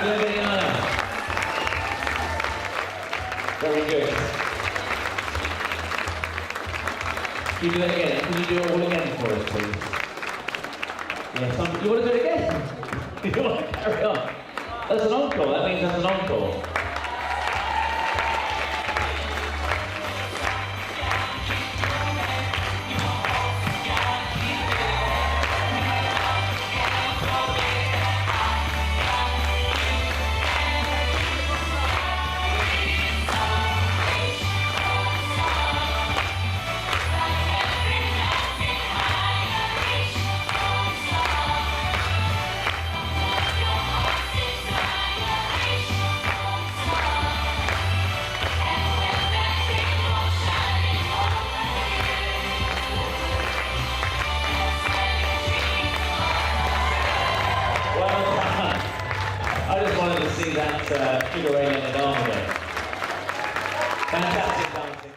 Gleb and Jana. Very good. Can you do that again? Can you do it all again for us, please? Yeah, you want to do it again? You want to carry on? That's an encore. That means that's an encore. That figure eight in the arm again. Fantastic dancing.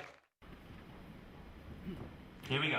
Here we go.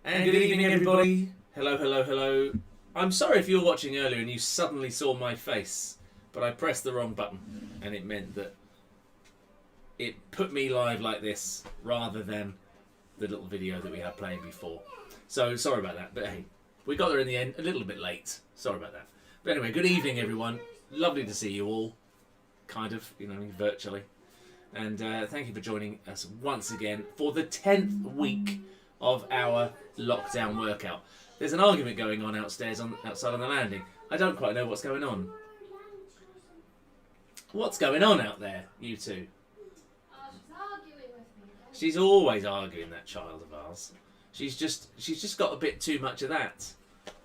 And good evening, everybody. Hello, hello, hello. I'm sorry if you were watching earlier and you suddenly saw my face, but I pressed the wrong button, and it meant that it put me live like this rather than the little video that we had playing before. So sorry about that, but hey, we got there in the end, a little bit late. Sorry about that. But anyway, good evening, everyone. Lovely to see you all, kind of, virtually. And thank you for joining us once again for the 10th week of our lockdown workout. There's an argument going on outside on the landing. I don't quite know what's going on. What's going on out there, you two? She's arguing with me. She's always arguing, that child of ours. She's just got a bit too much of that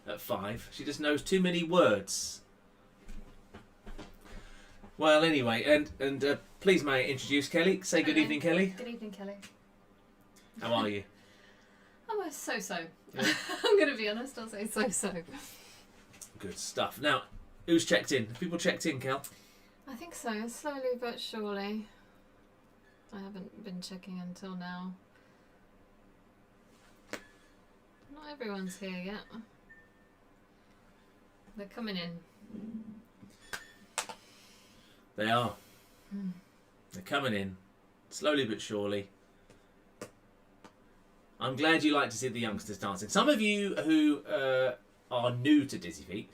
at 5. She just knows too many words. Well, anyway, and please may I introduce Kelly. Say good evening, Kelly. Good evening, Kelly. How are you? I'm so-so. Yeah. I'm going to be honest, I'll say so-so. Good stuff. Now, who's checked in? Have people checked in, Kel? I think so, slowly but surely. I haven't been checking until now. Not everyone's here yet. They're coming in. They are. They're coming in, slowly but surely. I'm glad you like to see the youngsters dancing. Some of you who are new to Dizzy Feet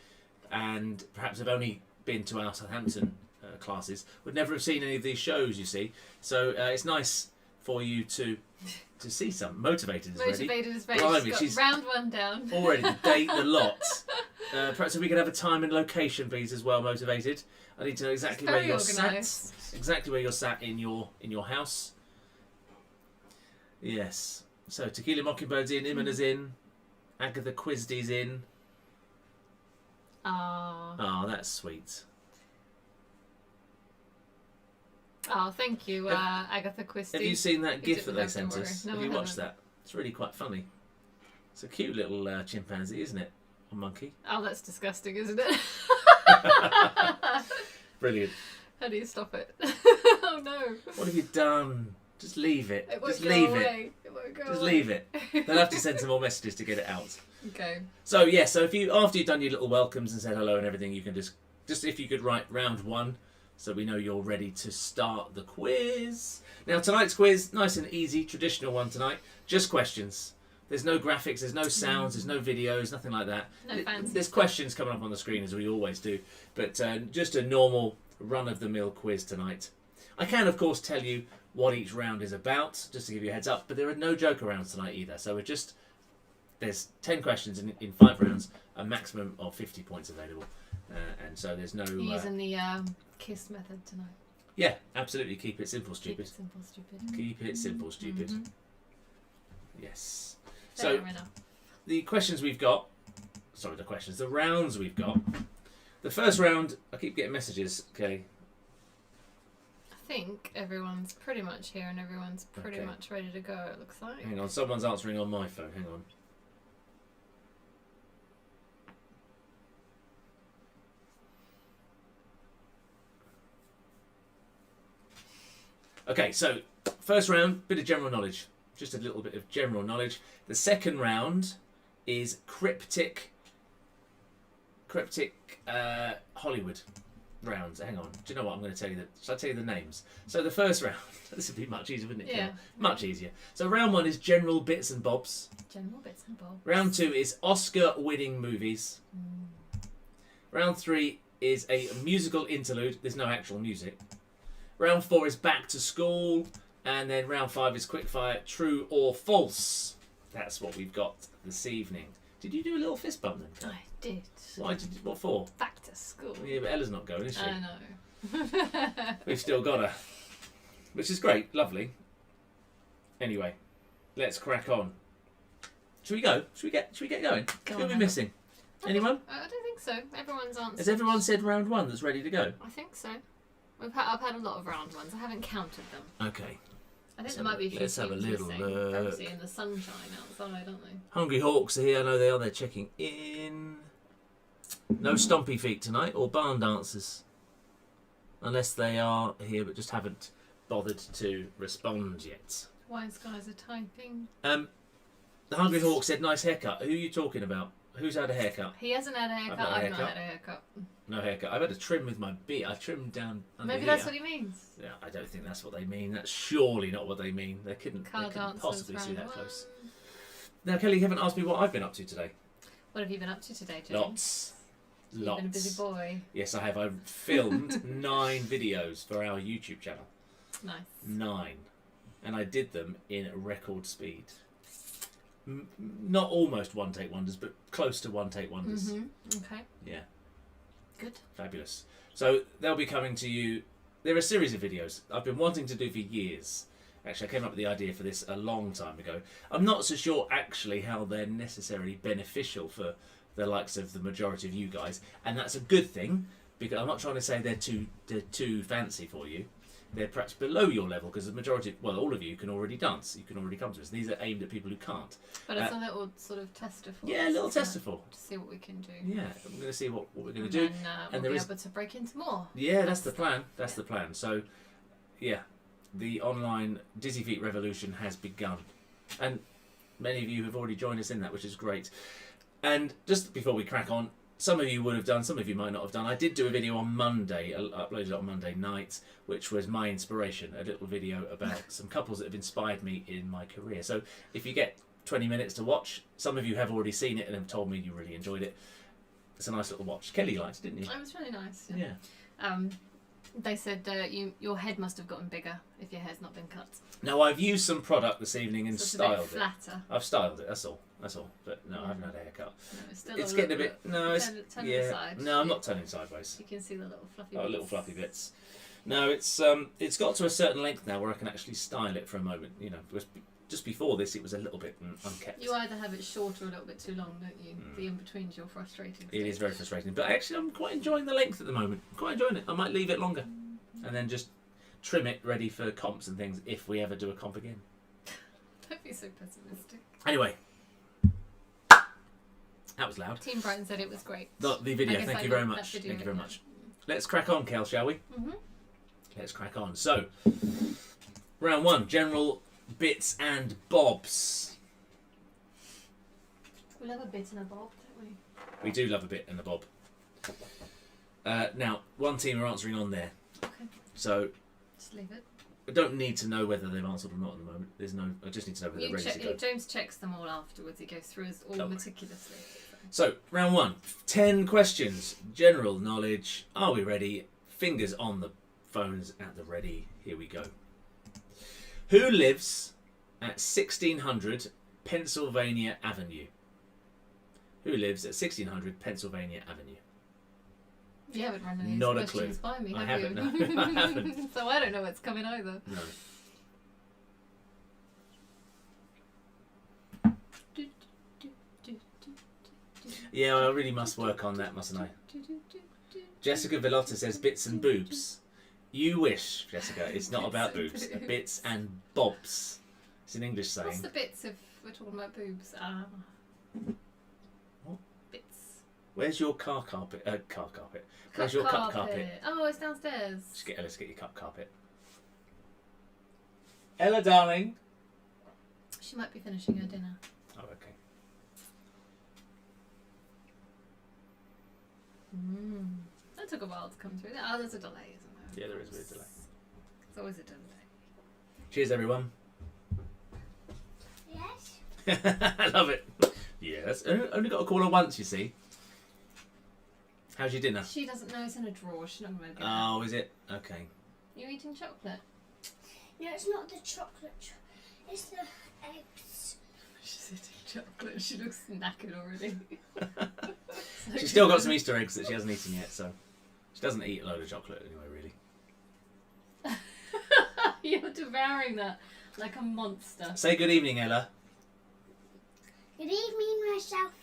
and perhaps have only been to our Southampton classes would never have seen any of these shows, you see. So it's nice for you to see some. Motivated is ready. Motivated is ready. Blimey, she's got round 1 down. Already, the date, the lot. Perhaps if we could have a time and location, please, as well, Motivated. I need to know exactly where you're sat. Exactly where you're sat in your house. Yes. So Tequila Mockingbird's in, Imina's in, Agatha Quisdy's in. Oh, that's sweet. Oh, thank you, Agatha Quisdy. Have you seen that GIF that they sent worry. us? No, have I you watched haven't. that? It's really quite funny. It's a cute little chimpanzee, isn't it? A monkey. Oh, that's disgusting, isn't it? Brilliant. How do you stop it? Oh no. What have you done? Just leave it. It won't Just go leave away. it. It won't go Just away. leave it. They'll have to send some more messages to get it out. Okay. So yeah, so if you after you've done your little welcomes and said hello and everything, you can just if you could write round 1, so we know you're ready to start the quiz. Now tonight's quiz, nice and easy, traditional one tonight. Just questions. There's no graphics, there's no sounds, there's no videos, nothing like that. No fancy There's stuff. questions coming up on the screen as we always do, but just a normal run-of-the-mill quiz tonight. I can, of course, tell you what each round is about, just to give you a heads up, but there are no joker rounds tonight either. So there's 10 questions in 5 rounds, a maximum of 50 points available. And so there's no... You're using the KISS method tonight. Yeah, absolutely. Keep it simple, stupid. Keep it simple, stupid. Keep it simple, stupid. Mm-hmm. Yes. Fair So enough. the rounds we've got. The first round, I keep getting messages, Kelly. I think everyone's pretty much here and everyone's pretty Okay. much ready to go, it looks like. Hang on, someone's answering on my phone. Hang on. Okay, so first round, bit of general knowledge. Just a little bit of general knowledge. The second round is cryptic Hollywood rounds. Hang on. Do you know what? I'm going to tell you shall I tell you the names? So the first round, this would be much easier, wouldn't it? Yeah. Much easier. So round 1 is general bits and bobs. General bits and bobs. Round 2 is Oscar-winning movies. Round 3 is a musical interlude. There's no actual music. Round 4 is back to school. And then round 5 is quickfire, true or false. That's what we've got this evening. Did you do a little fist bump then, Kat? I did. What for? Back to school. Yeah, but Ella's not going, is she? I know. We've still got her. Which is great, lovely. Anyway, let's crack on. Should we go? Should we get going? Go Who are on, we Emma. missing? Anyone? I don't think so. Everyone's answered. Has everyone said round 1 that's ready to go? I think so. I've had a lot of round ones. I haven't counted them. Okay. I think there might be a few Let's have a teams little missing. look. Obviously in the sunshine outside, aren't they? Hungry Hawks are here. I know they are. They're checking in. No stompy feet tonight or barn dancers. Unless they are here but just haven't bothered to respond yet. Wise guys are typing. The Hungry Hawk said, nice haircut. Who are you talking about? Who's had a haircut? He hasn't had a haircut. I've not had a haircut. No haircut. I've had a trim with my beard. I trimmed down under Maybe here. that's what he means. Yeah, I don't think that's what they mean. That's surely not what they mean. They couldn't possibly see that close. Now, Kelly, you haven't asked me what I've been up to today. What have you been up to today, James? Lots. You've been a busy boy. Yes, I have. I've filmed 9 videos for our YouTube channel. Nice. 9. And I did them in record speed. Not almost one-take wonders, but close to one-take wonders. Okay. Yeah. Good. Fabulous. So they'll be coming to you. They're a series of videos I've been wanting to do for years. Actually, I came up with the idea for this a long time ago. I'm not so sure actually how they're necessarily beneficial for the likes of the majority of you guys, and that's a good thing because I'm not trying to say they're too fancy for you. They're perhaps below your level because the majority, well, all of you can already dance. You can already come to us. These are aimed at people who can't. But it's a little sort of tester for Yeah, a little tester for. To see what we can do. Yeah, I'm going to see what we're going to do. And we'll be able to break into more. Yeah, that's the plan. That's the plan. So, yeah, the online Dizzy Feet revolution has begun. And many of you have already joined us in that, which is great. And just before we crack on, some of you would have done, some of you might not have done. I did do a video on Monday, I uploaded it on Monday night, which was my inspiration, a little video about some couples that have inspired me in my career. So if you get 20 minutes to watch, some of you have already seen it and have told me you really enjoyed it. It's a nice little watch. Kelly liked it, didn't you? It was really nice. Yeah. They said your head must have gotten bigger if your hair's not been cut. Now, I've used some product this evening and so styled it's a bit flatter. I've styled it, that's all. That's all. But no, I haven't had a haircut. No, It's getting a bit. No, it's turn yeah. side. No, I'm not turning sideways. You can see the little fluffy. Oh, little fluffy bits. No, it's got to a certain length now where I can actually style it for a moment. You know, because just before this, it was a little bit unkept. You either have it short or a little bit too long, don't you? The in-betweens, you're frustrating. It is very frustrating. But actually, I'm quite enjoying the length at the moment. Quite enjoying it. I might leave it longer. And then just trim it ready for comps and things if we ever do a comp again. Don't be so pessimistic. Anyway. That was loud. Team Brighton said it was great. The video, thank you very much. Thank you very much. Let's crack on, Kel, shall we? Let's crack on. So, round 1, general bits and bobs. We love a bit and a bob, don't we? We do love a bit and a bob. Now, one team are answering on there. Okay. So, just leave it. I don't need to know whether they've answered or not at the moment. There's no. I just need to know whether they're ready to go. James checks them all afterwards. He goes through us all meticulously. So, round 1, 10 questions, general knowledge. Are we ready? Fingers on the phones at the ready. Here we go. Who lives at 1600 Pennsylvania Avenue? Who lives at 1600 Pennsylvania Avenue? You haven't run any Not a questions clue. by me, I have you? haven't. No, I haven't. So I don't know what's coming either. No. Yeah, I really must work on that, mustn't I? Jessica Velotta says bits and boobs. You wish, Jessica. It's not about boobs. Bits and bobs. It's an English saying. What's the bits if we're talking about boobs? What? Bits. Where's your car carpet? Car carpet. Where's your cup carpet? Oh, it's downstairs. Just get Ella to get your cup carpet. Ella, darling. She might be finishing her dinner. Oh, okay. That took a while to come through. Oh, there's a delay, isn't there? Yeah, there is a bit of delay. It's always a delay. Cheers, everyone. Yes. I love it. Yes. Only got to call her once, you see. How's your dinner? She doesn't know it's in a drawer. She's not going to get Oh, is it? Okay. You eating chocolate? No, it's not the chocolate. It's the eggs. She's eating chocolate. She looks knackered already. She's still got some Easter eggs that she hasn't eaten yet, so she doesn't eat a load of chocolate anyway, really. You're devouring that like a monster. Say good evening, Ella. Good evening, myself.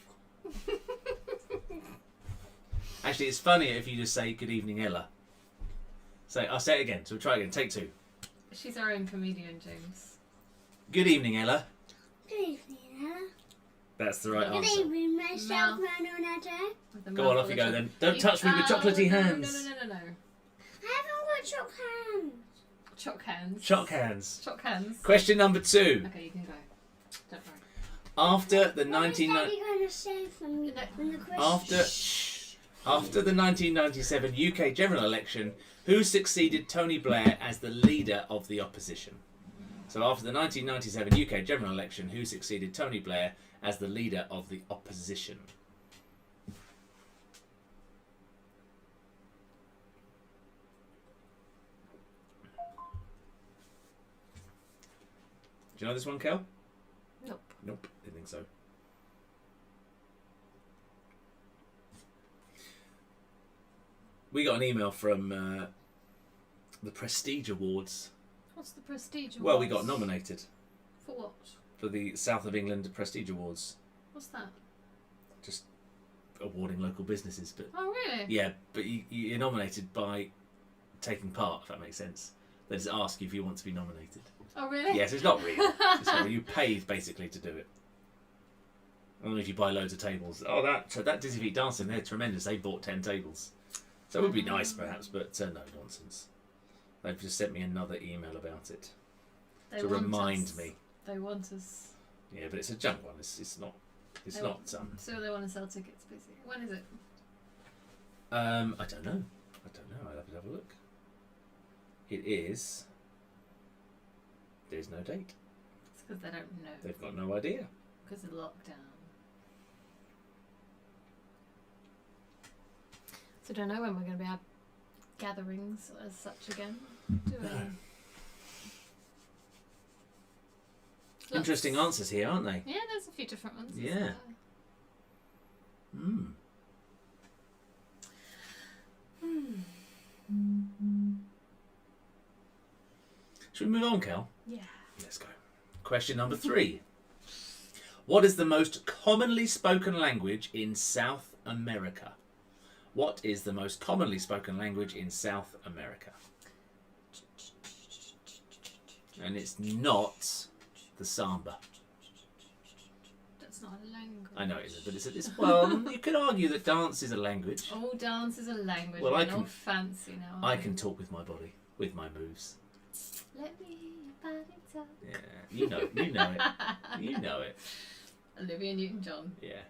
Actually, it's funnier if you just say good evening, Ella. I'll say it again. So we'll try again. Take 2. She's our own comedian, James. Good evening, Ella. Good evening, Ella. That's the right Good answer. evening, myself, Nano. Go on, off you go then. Don't touch me with chocolatey hands. No. I haven't got chalk hands. Chalk hands. Chalk hands. Chalk hands. Question number 2. Okay, you can go. Don't worry. After the What is 19... Daddy going to say from the question? After the 1997 UK general election, who succeeded Tony Blair as the leader of the opposition? So after the 1997 UK general election, who succeeded Tony Blair as the leader of the opposition? Do you know this one, Kel? Nope. Nope, didn't think so. We got an email from the Prestige Awards. What's the Prestige Awards? Well, we got nominated For what? for the South of England Prestige Awards. What's that? Just awarding local businesses, but Oh, really? yeah, but you're nominated by taking part, if that makes sense. They just ask you if you want to be nominated. Oh, really? Yes, it's not real. It's not real. You paid basically to do it. Only if you buy loads of tables. Oh, that Dizzy Feet Dancing, they're tremendous. They bought 10 tables. So it would be nice, perhaps, but no, nonsense. They've just sent me another email about it to remind me. They want us. Yeah, but it's a junk one. It's not. It's They not. So they want to sell tickets, basically. When is it? I don't know. I'll have to have a look. It is. There's no date. It's because they don't know. They've got no idea. Because of lockdown. So don't know when we're going to be have gatherings as such again, do we? Interesting answers here, aren't they? Yeah, there's a few different ones. isn't Yeah. there? Hmm. Should we move on, Kel? Yeah. Let's go. Question number 3. What is the most commonly spoken language in South America? What is the most commonly spoken language in South America? And it's not the samba. That's not a language. I know it isn't, but it's well, you could argue that dance is a language. Oh, dance is a language. Well, We're all fancy now. I can talk with my body, with my moves. Let me hear your body talk. Yeah, you know it. You know it. Olivia Newton-John. Yeah.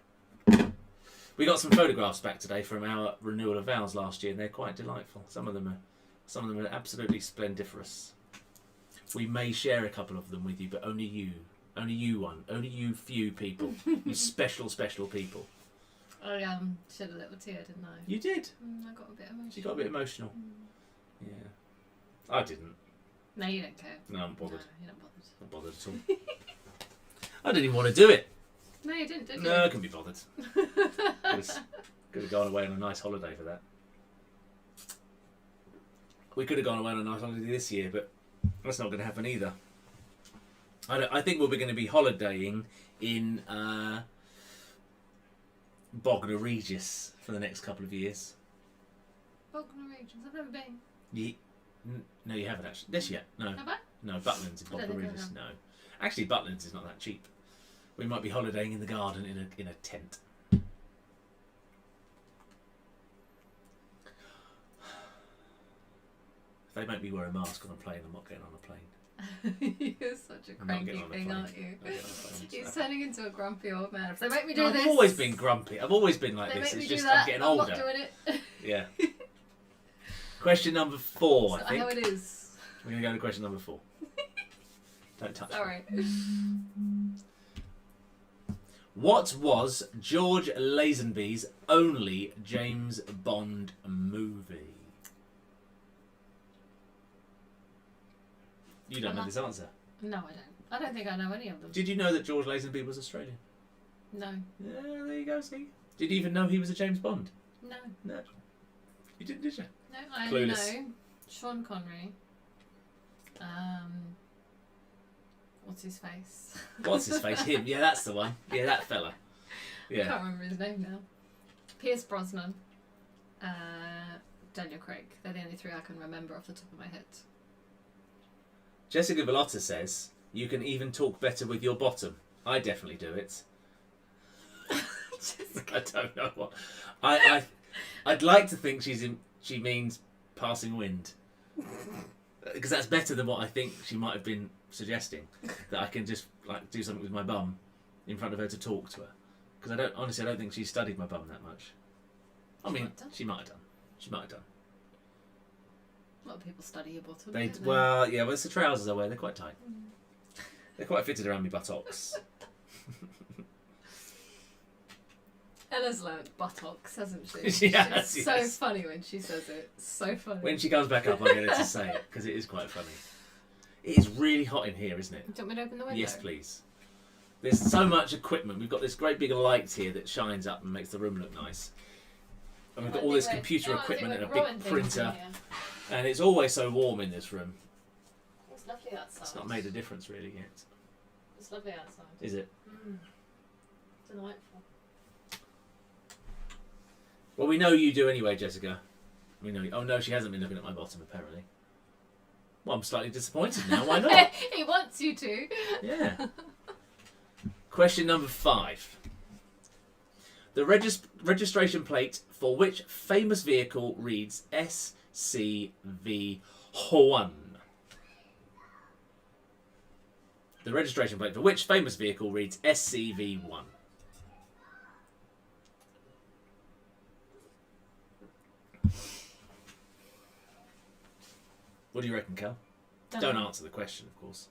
We got some photographs back today from our renewal of vows last year, and they're quite delightful. Some of them are absolutely splendiferous. We may share a couple of them with you, but only you few people, you special people. I shed a little tear, didn't I? You did. I got a bit emotional. You got a bit emotional. Yeah. I didn't. No, you don't care. No, I'm bothered. No, you're not bothered. Not bothered at all. I didn't even want to do it. No, you didn't, did you? No, I couldn't be bothered. Could have gone away on a nice holiday for that. We could have gone away on a nice holiday this year, but that's not going to happen either. I think we're going to be holidaying in Bognor Regis for the next couple of years. Bognor Regis. I've never been. No, you haven't actually. This yet? No. Have I? No, Butlins in I don't Bognor think I Regis. have. No. Actually, Butlins is not that cheap. We might be holidaying in the garden in a tent. If they make me wear a mask on a plane, I'm not getting on a plane. You're such a I'm not cranky getting on a thing, plane. aren't you? I'm not getting on a plane, He's so. turning into a grumpy old man. If they make me do No, this... I've always been grumpy. I've always been like they this. make It's me just do that, I'm getting I'm older. not doing it. Yeah. Question number 4, That's I not think. how it is. We're going to go to question number 4. Don't touch me. Sorry. What was George Lazenby's only James Bond movie? You don't know this answer. No, I don't. I don't think I know any of them. Did you know that George Lazenby was Australian? No. Yeah, there you go, see? Did you even know he was a James Bond? No. No. You didn't, did you? No, I only Clueless. know Sean Connery. What's his face? What's his face? Him. Yeah, that's the one. Yeah, that fella. I Yeah. can't remember his name now. Pierce Brosnan. Daniel Craig. They're the only 3 I can remember off the top of my head. Jessica Velotta says, you can even talk better with your bottom. I definitely do it. I don't know what. I'd like to think she means passing wind. Because that's better than what I think she might have been suggesting. That I can just like do something with my bum in front of her to talk to her. Because I don't think she studied my bum that much. I mean, she might have done. She might have done. A lot of people study your bottom. Well, yeah, well, it's the trousers I wear. They're quite tight. They're quite fitted around my buttocks. Ella's learnt buttocks, hasn't she? Yes, It's so funny when she says it. So funny. When she comes back up, I'll get her to say it, because it is quite funny. It is really hot in here, isn't it? Do you want me to open the window? Yes, please. There's so much equipment. We've got this great big light here that shines up and makes the room look nice. And we've got all this computer equipment and a big printer. And it's always so warm in this room. It's lovely outside. It's not made a difference really yet. It's lovely outside. Is it? Delightful. Well, we know you do anyway, Jessica. We know. Oh no, she hasn't been looking at my bottom apparently. Well, I'm slightly disappointed now. Why not? He wants you to. Yeah. Question number 5. The registration plate for which famous vehicle reads SCV1? The registration plate for which famous vehicle reads SCV1? What do you reckon, Cal? Don't answer the question, of course.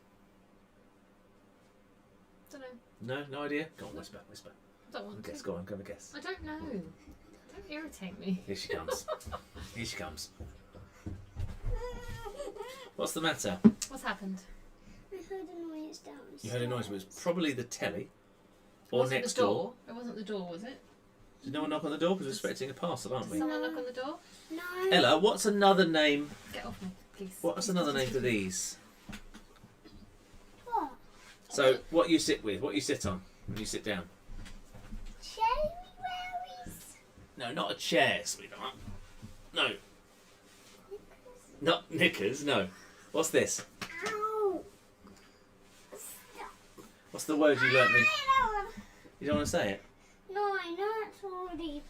Don't know. No, no idea. Go on, whisper. Don't want Guess. to. Go on, have a guess. I don't know. Don't irritate me. Here she comes. Here she comes. What's the matter? What's happened? I heard a noise downstairs. You heard a noise. It was probably the telly. Or Wasn't next the door. It wasn't the door, was it? Did no one knock on the door? Because we're expecting a parcel, aren't we? Someone knock on the door? No. Ella, what's another name? Get off me, please. What's another name for these? What? So, what you sit with? What you sit on when you sit down? Cherry berries. No, not a chair, sweetheart. No. Not knickers, no. What's this? Ow. Stop. What's the word you learnt me? I don't. You don't want to say it? No, I know it's already.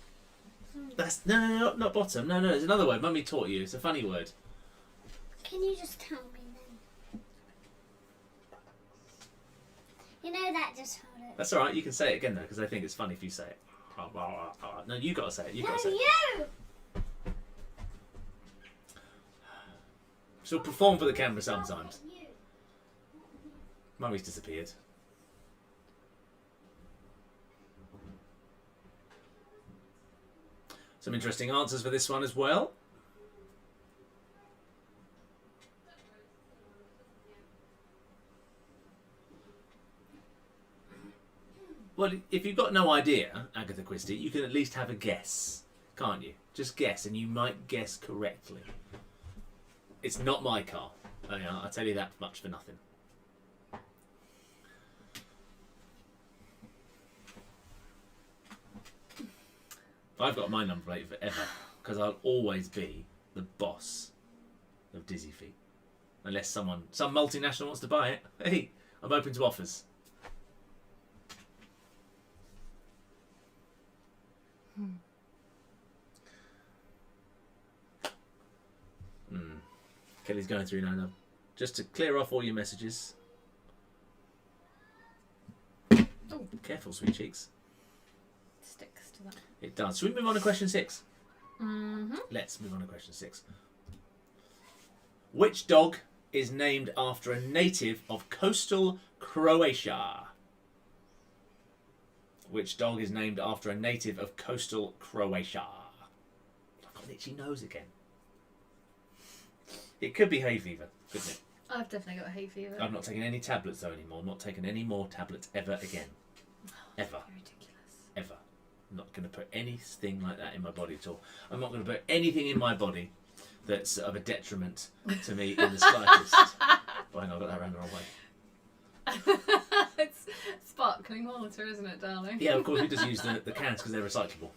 That's no, not bottom. No, there's another word. Mummy taught you. It's a funny word. Can you just tell me then? You know that, just hold it. That's all right. You can say it again though, because I think it's funny if you say it. No, you got to say it. You got to say it. you! She'll perform for the camera sometimes. You. Mummy's disappeared. Some interesting answers for this one as well. Well, if you've got no idea, Agatha Christie, you can at least have a guess, can't you? Just guess, and you might guess correctly. It's not my car. Oh, yeah, I'll tell you that much for nothing. I've got my number plate forever, because I'll always be the boss of Dizzy Feet. Unless some multinational wants to buy it. Hey, I'm open to offers. Kelly's going through now. Just to clear off all your messages. Oh, careful, sweet cheeks. Sticks to that. It does. Should we move on to question 6? Mm-hmm. Let's move on to question 6. Which dog is named after a native of coastal Croatia? Which dog is named after a native of coastal Croatia? I've got an itchy nose again. It could be hay fever, couldn't it? I've definitely got hay fever. I'm not taking any tablets though anymore. I'm not taking any more tablets ever again. Ever. You're ridiculous. Ever. I'm not going to put anything like that in my body at all. I'm not going to put anything in my body that's of a detriment to me in the slightest. Oh, hang on, I got that around the wrong way. It's sparkling water, isn't it, darling? Yeah, of course, we just use the cans because they're recyclable.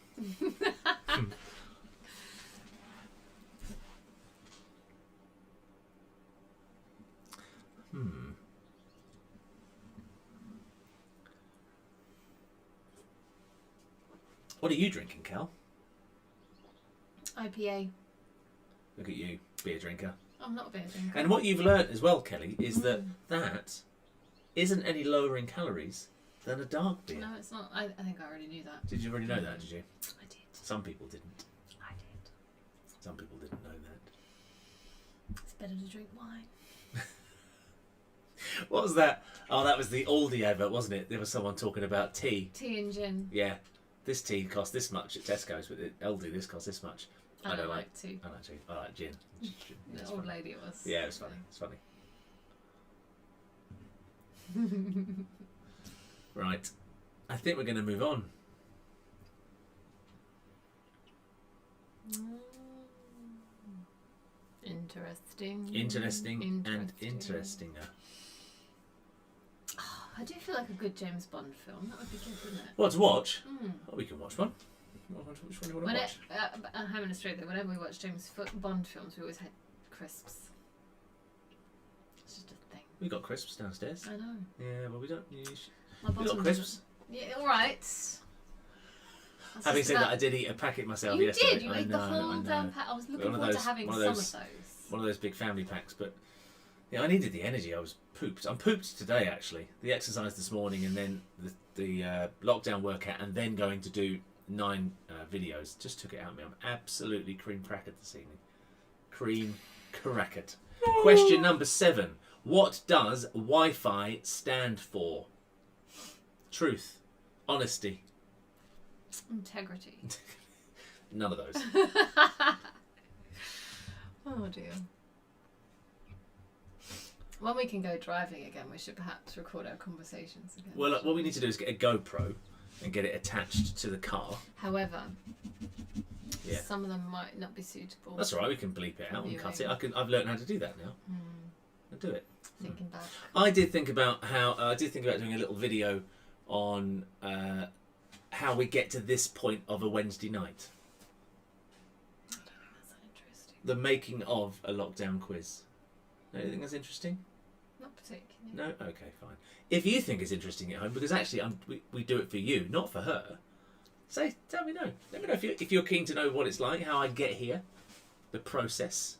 What are you drinking, Cal? IPA. Look at you, beer drinker. I'm not a beer drinker. And what you've learnt as well, Kelly, is that isn't any lower in calories than a dark beer. No, it's not. I think I already knew that. Did you already know that, did you? I did. Some people didn't. I did. Some people didn't know that. It's better to drink wine. What was that? Oh, that was the Aldi advert, wasn't it? There was someone talking about tea. Tea and gin. Yeah. This tea costs this much at Tesco's, but at Aldi this costs this much. I don't like tea. I like tea. I like gin. The old lady it was. Yeah, it was funny. It's funny. Right. I think we're going to move on. Interesting. Interesting and interestinger. Oh, I do feel like a good James Bond film. That would be good, wouldn't it? What, to watch? Mm. Oh, we can watch one. Which one do you want to watch? I'm having a straight though. Whenever we watch James Bond films, we always had crisps. It's just a thing. We got crisps downstairs. I know. Yeah, well, we don't. We My got bottom crisps. Yeah, all right. Having said that, I did eat a packet myself you yesterday. did. You ate the whole damn pack. I was looking forward to having some of those. One of those big family packs, but yeah, I needed the energy. I was pooped. I'm pooped today actually. The exercise this morning, and then the lockdown workout, and then going to do 9 videos just took it out of me. I'm absolutely cream crackered this evening. Cream crackered. Question number 7. What does Wi-Fi stand for? Truth, honesty, integrity. None of those. Oh dear. When we can go driving again, we should perhaps record our conversations again. Well, what we need to do is get a GoPro and get it attached to the car. However, yeah, some of them might not be suitable. That's all right. We can bleep it out and cut it. I've learned how to do that now. I'll do it. Thinking back, I did think about doing a little video on how we get to this point of a Wednesday night. I don't think that's that interesting. The making of a lockdown quiz. Anything that's interesting? Not particularly. No? Okay, fine. If you think it's interesting at home, because actually we do it for you, not for her, tell me no. Let me know if you're keen to know what it's like, how I get here, the process,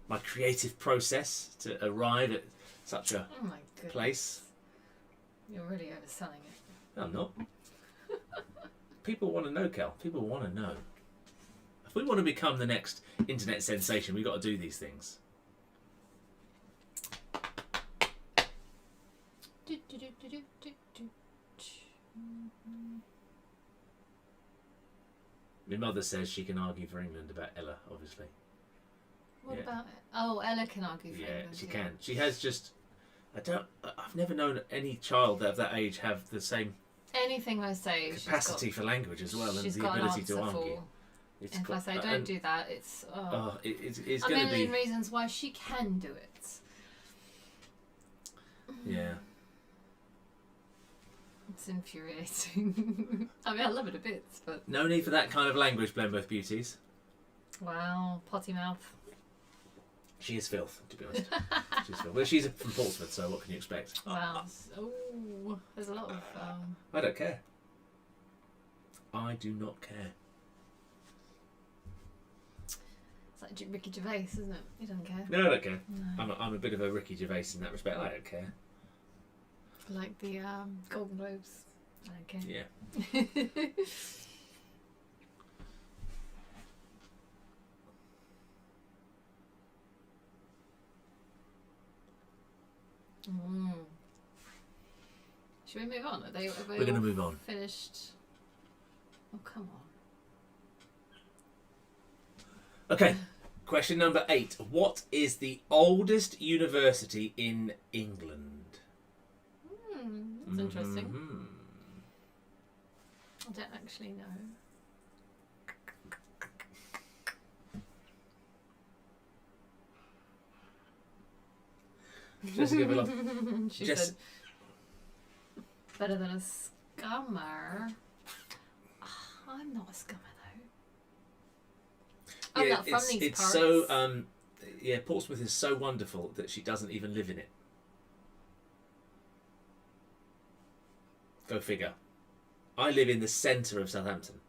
my creative process to arrive at such a place. You're really overselling it. No, I'm not. People want to know, Kel. People want to know. If we want to become the next internet sensation, we've got to do these things. My mother says she can argue for England about Ella, obviously. What about it? Oh, Ella can argue for England. Yeah, she can. She has just... I've never known any child of that age have the same anything I say capacity for language as well, and she's the got ability an to answer argue. for. If I say don't do that, it's it's a going to million be reasons why she can do it. yeah. It's infuriating. I mean, I love it a bit, but No need for that kind of language, Blenberth beauties. wow, potty mouth. She is filth, to be honest. She's filth. Well, she's from Portsmouth, so what can you expect? Wow. Oh, there's a lot of. I don't care. I do not care. It's like Ricky Gervais, isn't it? He doesn't care. No, I don't care. No. I'm a bit of a Ricky Gervais in that respect. I don't care. Like the Golden Globes. I don't care. Yeah. Should we move on? We're going to move on. Finished. Oh, come on. Okay. Question number 8. What is the oldest university in England? That's interesting. Mm-hmm. I don't actually know. Just give a look. She said, better than a scummer. I'm not a scummer though. I'm not from these parts. So, Portsmouth is so wonderful that she doesn't even live in it. Go figure. I live in the centre of Southampton.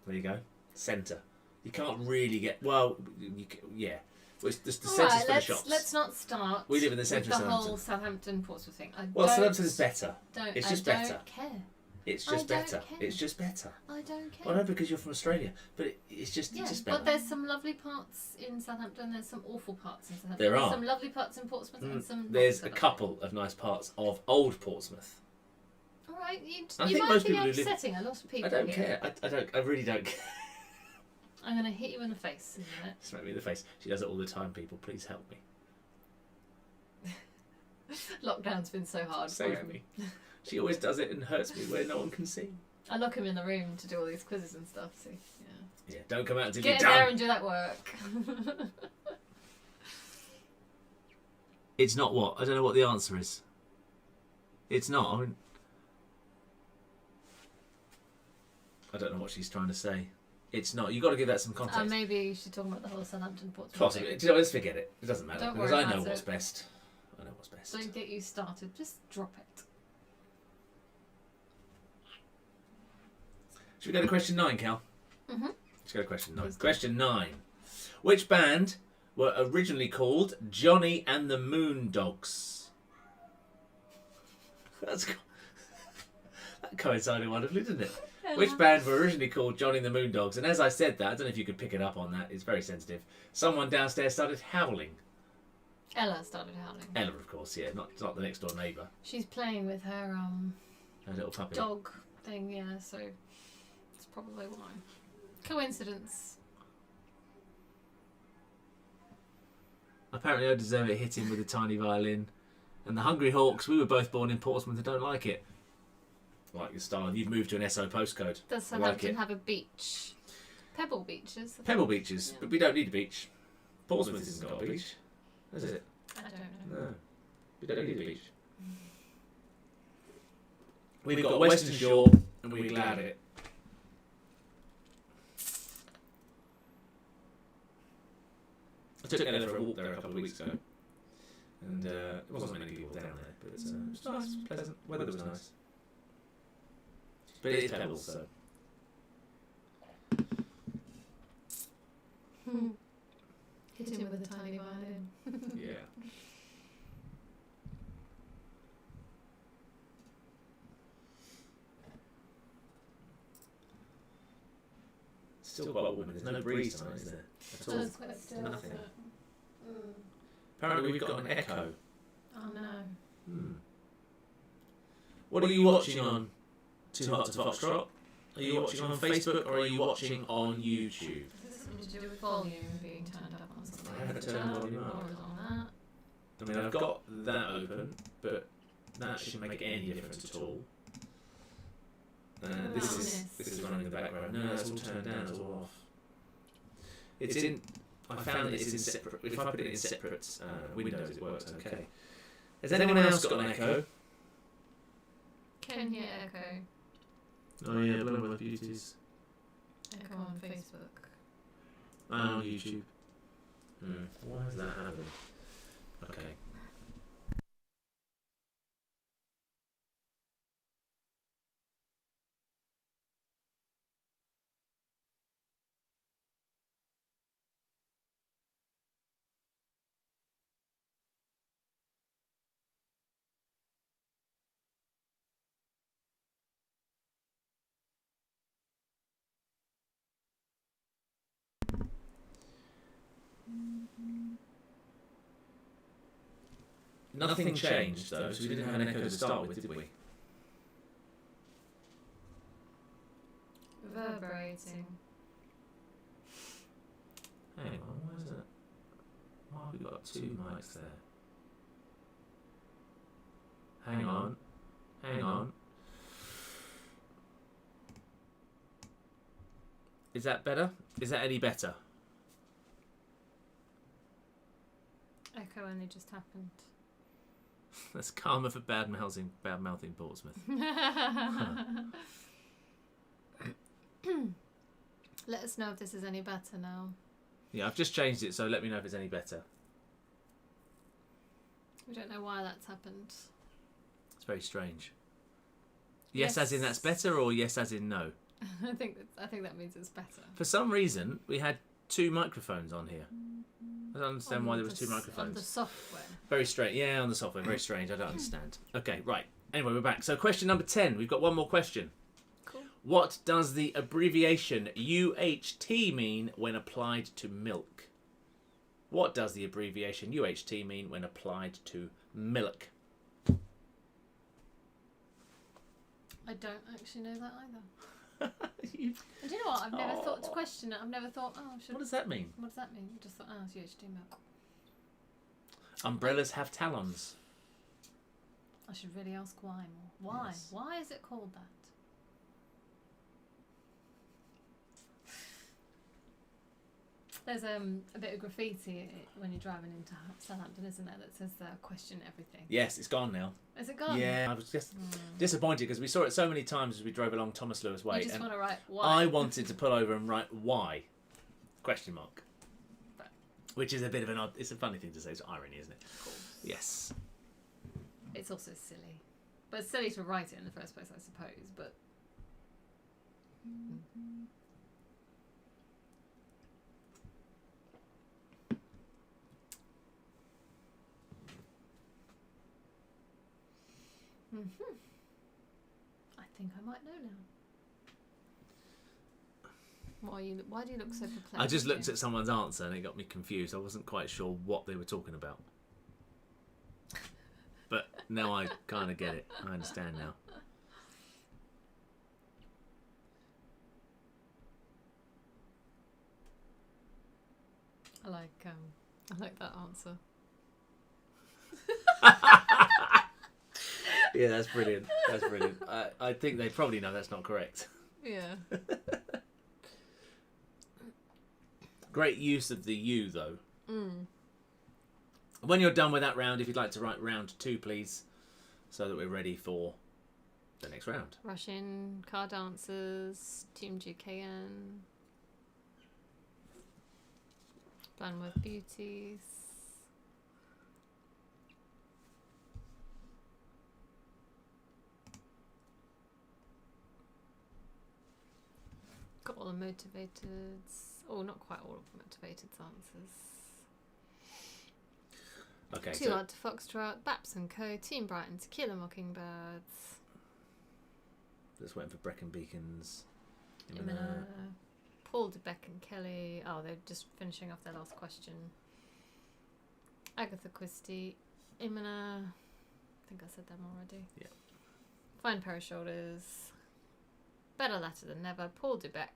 There you go. Centre. You can't really get... Well, yeah. Well, it's just the All centre's right, full of shops. let's not start. We live in the centre with of the whole Southampton. Southampton Portsmouth thing. Well, Southampton is better. It's just I better. don't care. It's I just don't better. care. It's just better. I don't care. Well, no, because you're from Australia, but it's just better. But there's some lovely parts in Southampton. There's some awful parts in Southampton. There are. There's some lovely parts in Portsmouth and some. There's a couple of nice parts of old Portsmouth. All right, you I think might most be people who live- upsetting a lot of people. I don't here. care. I really don't care. I'm going to hit you in the face in a minute. Smack me in the face. She does it all the time. People, please help me. Lockdown's been so hard. Save me. She always does it and hurts me where no one can see. I lock him in the room to do all these quizzes and stuff. So Yeah, don't come out until get you're in there done. and do that work. It's not what? I don't know what the answer is. It's not. I don't know what she's trying to say. It's not. You've got to give that some context. Maybe she's talking about the whole Southampton Portsmouth Possibly. thing. Do you know, let's forget it. It doesn't matter. Don't Because worry I know about what's it. best. I know what's best. Don't get you started. Just drop it. Should we go to question 9, Cal? Mm-hmm. Let's go to question 9. Please do. Question 9. Which band were originally called Johnny and the Moondogs? That coincided wonderfully, didn't it? Which band were originally called Johnny and the Moondogs? And as I said that, I don't know if you could pick it up on that, it's very sensitive. Someone downstairs started howling. Ella started howling. Ella, of course, yeah, not the next door neighbour. She's playing with her Her little puppy. dog thing, yeah, so it's probably why. Coincidence. Apparently I deserve it, hit him with a tiny violin. And the Hungry Hawks, we were both born in Portsmouth and don't like it. Like your style. You've moved to an SO postcode. Does Southampton have a beach? Pebble beaches? Pebble beaches, Yeah. but we don't need a beach. Portsmouth hasn't got a beach, has it? I don't know. No. We don't need a beach. We've got Western Shore and we're glad at it. I took Ella for a walk there a couple of weeks ago. And there wasn't many people down there, but it was nice, it was pleasant. Weather was nice. But it is pebbles, so. Hit him with a tiny violin. Yeah. Still quite warm. There's no breeze tonight, is there? At all. It's quite still. Nothing. So. Apparently we've got an echo. Oh no. What are you watching on Too Hot to Foxtrot? Are you watching on Facebook or are you watching on YouTube? Is this something to do with volume being turned up on something? I haven't turned the volume up. Or is it on that? I mean, I've got that open, but that shouldn't make any difference at all. This is running in the background. No, that's all turned down. It's all off. It's in. I found that it's in separate. If I put it in separate windows, it works okay. Has anyone else got an echo? Can hear echo. Oh yeah, Blow My Beauties. Echo on Facebook. And on YouTube. Why is that happening? Okay. Nothing changed though, so we didn't have an echo to start with, did we? Reverberating. Hang on, why is that? Why have we got two mics there? Hang on. Hang on. Is that better? Is that any better? Echo only just happened. That's karma for bad mouthing Portsmouth. Let us know if this is any better now. Yeah, I've just changed it, so let me know if it's any better. We don't know why that's happened. It's very strange. Yes, as in that's better, or yes, as in no? I think that means it's better. For some reason, we had two microphones on here. I don't understand why there was two On the microphones. software. Very strange. Yeah, on the software. Very strange. I don't understand. Okay, right. Anyway, we're back. So question number 10. We've got one more question. Cool. What does the abbreviation UHT mean when applied to milk? What does the abbreviation UHT mean when applied to milk? I don't actually know that either. And do you know what? I've never thought to question it. I've never thought, What does that mean? What does that mean? I just thought, it's UHT milk. Umbrellas have talons. I should really ask why more. Why? Yes. Why is it called that? There's a bit of graffiti when you're driving into Southampton, isn't there, that says question everything. Yes, it's gone now. Is it gone? Yeah, I was just disappointed because we saw it so many times as we drove along Thomas Lewis Way. You just and want to write why. I wanted to pull over and write why? Question mark. But, Which is a bit of an odd... It's a funny thing to say. It's irony, isn't it? of course. Yes. It's also silly. But it's silly to write it in the first place, I suppose. But I think I might know now. Why do you look so perplexed? I just looked at someone's answer and it got me confused. I wasn't quite sure what they were talking about. But now I kind of get it. I understand now. I like that answer. Yeah, that's brilliant. That's brilliant. I think they probably know that's not correct. Yeah. Great use of the U, though. Mm. When you're done with that round, if you'd like to write round 2, please, so that we're ready for the next round. Russian, car dancers, Team GKN, Blandworth Beauties. Got all the motivateds. Oh, not quite all of the motivated answers. Okay, Too Hard to Foxtrot, Baps and Co, Team Brighton, Tequila Mockingbirds. Just waiting for Brecon Beacons. Imina, Paul DeBeck and Kelly. Oh, they're just finishing off their last question. Agatha Christie, Imina. I think I said them already. Yeah. Fine Pair of Shoulders. Better Latter Than Never, Paul DeBeck.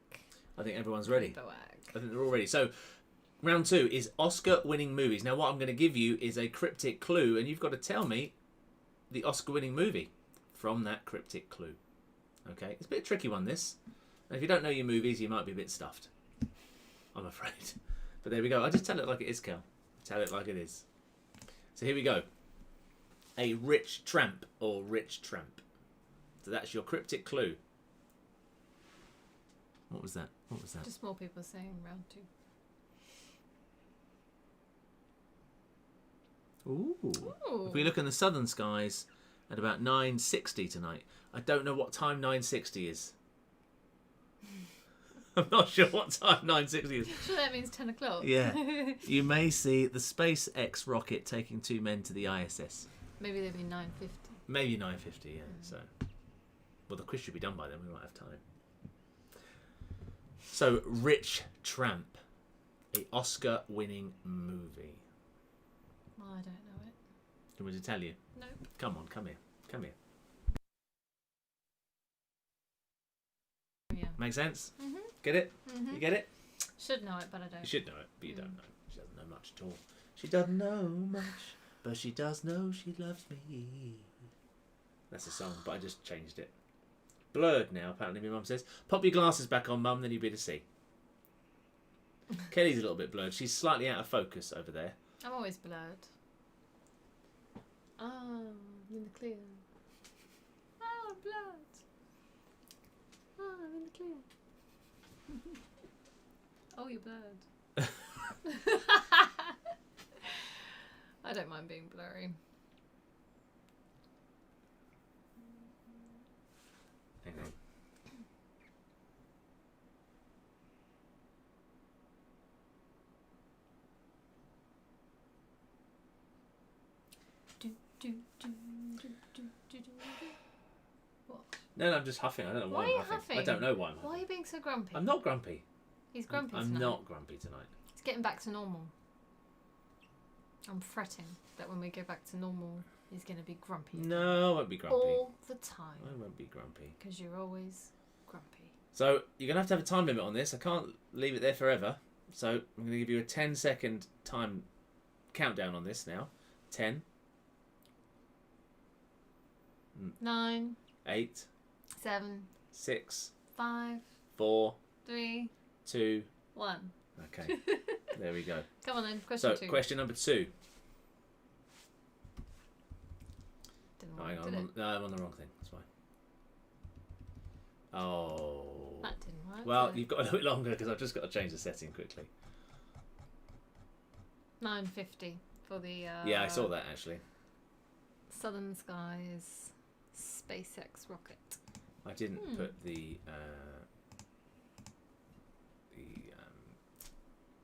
I think everyone's ready. Boag. I think they're all ready. So, round 2 is Oscar-winning movies. Now, what I'm going to give you is a cryptic clue, and you've got to tell me the Oscar-winning movie from that cryptic clue. Okay? It's a bit tricky one, this. And if you don't know your movies, you might be a bit stuffed. I'm afraid. But there we go. I just tell it like it is, Kel. Tell it like it is. So here we go. A rich tramp or rich tramp. So that's your cryptic clue. What was that? What was that? Just more people saying round 2. Ooh. If we look in the southern skies at about 9:60 tonight, I don't know what time 9:60 is. I'm not sure what time 9:60 is. Sure, that means 10 o'clock. Yeah. You may see the SpaceX rocket taking 2 men to the ISS. Maybe they'd be 9:50. Maybe 9:50, yeah. So, well, the quiz should be done by then. We might have time. So, Rich Tramp, a Oscar-winning movie. Well, I don't know it. Do you want me to tell you? Nope. Come on, come here. Come here. Yeah. Make sense? Mhm. Get it? Mhm. You get it? Should know it, but I don't. You should know it, but you don't know. She doesn't know much at all. She doesn't know much, but she does know she loves me. That's a song, but I just changed it. Blurred now, apparently, my mum says. Pop your glasses back on, Mum, then you'll be able to see. Kelly's a little bit blurred. She's slightly out of focus over there. I'm always blurred. Oh, I'm in the clear. Oh, I'm blurred. Oh, I'm in the clear. Oh, you're blurred. I don't mind being blurry. Hang on. What? No, I'm just huffing. I don't know why, Why are you I'm huffing. huffing? I don't know why I'm Why are huffing. you being so grumpy? I'm not grumpy. He's grumpy I'm tonight. not grumpy tonight. It's getting back to normal. I'm fretting that when we go back to normal, he's going to be grumpy. No, I won't be grumpy. All the time. I won't be grumpy. Because you're always grumpy. So you're going to have a time limit on this. I can't leave it there forever. So I'm going to give you a 10-second time countdown on this now. 10. 9. 8. 7. 6. 5. 4. 3. 2. 1. Okay. There we go. Come on then. Question 2. Question number 2. Didn't Oh, work, hang on. did it? No, I'm on the wrong thing. That's fine. Oh. That didn't work. Well, did it? you've got a little bit longer because I've just got to change the setting quickly. 9:50 for the. Yeah, I saw that actually. Southern Skies SpaceX rocket. I didn't put the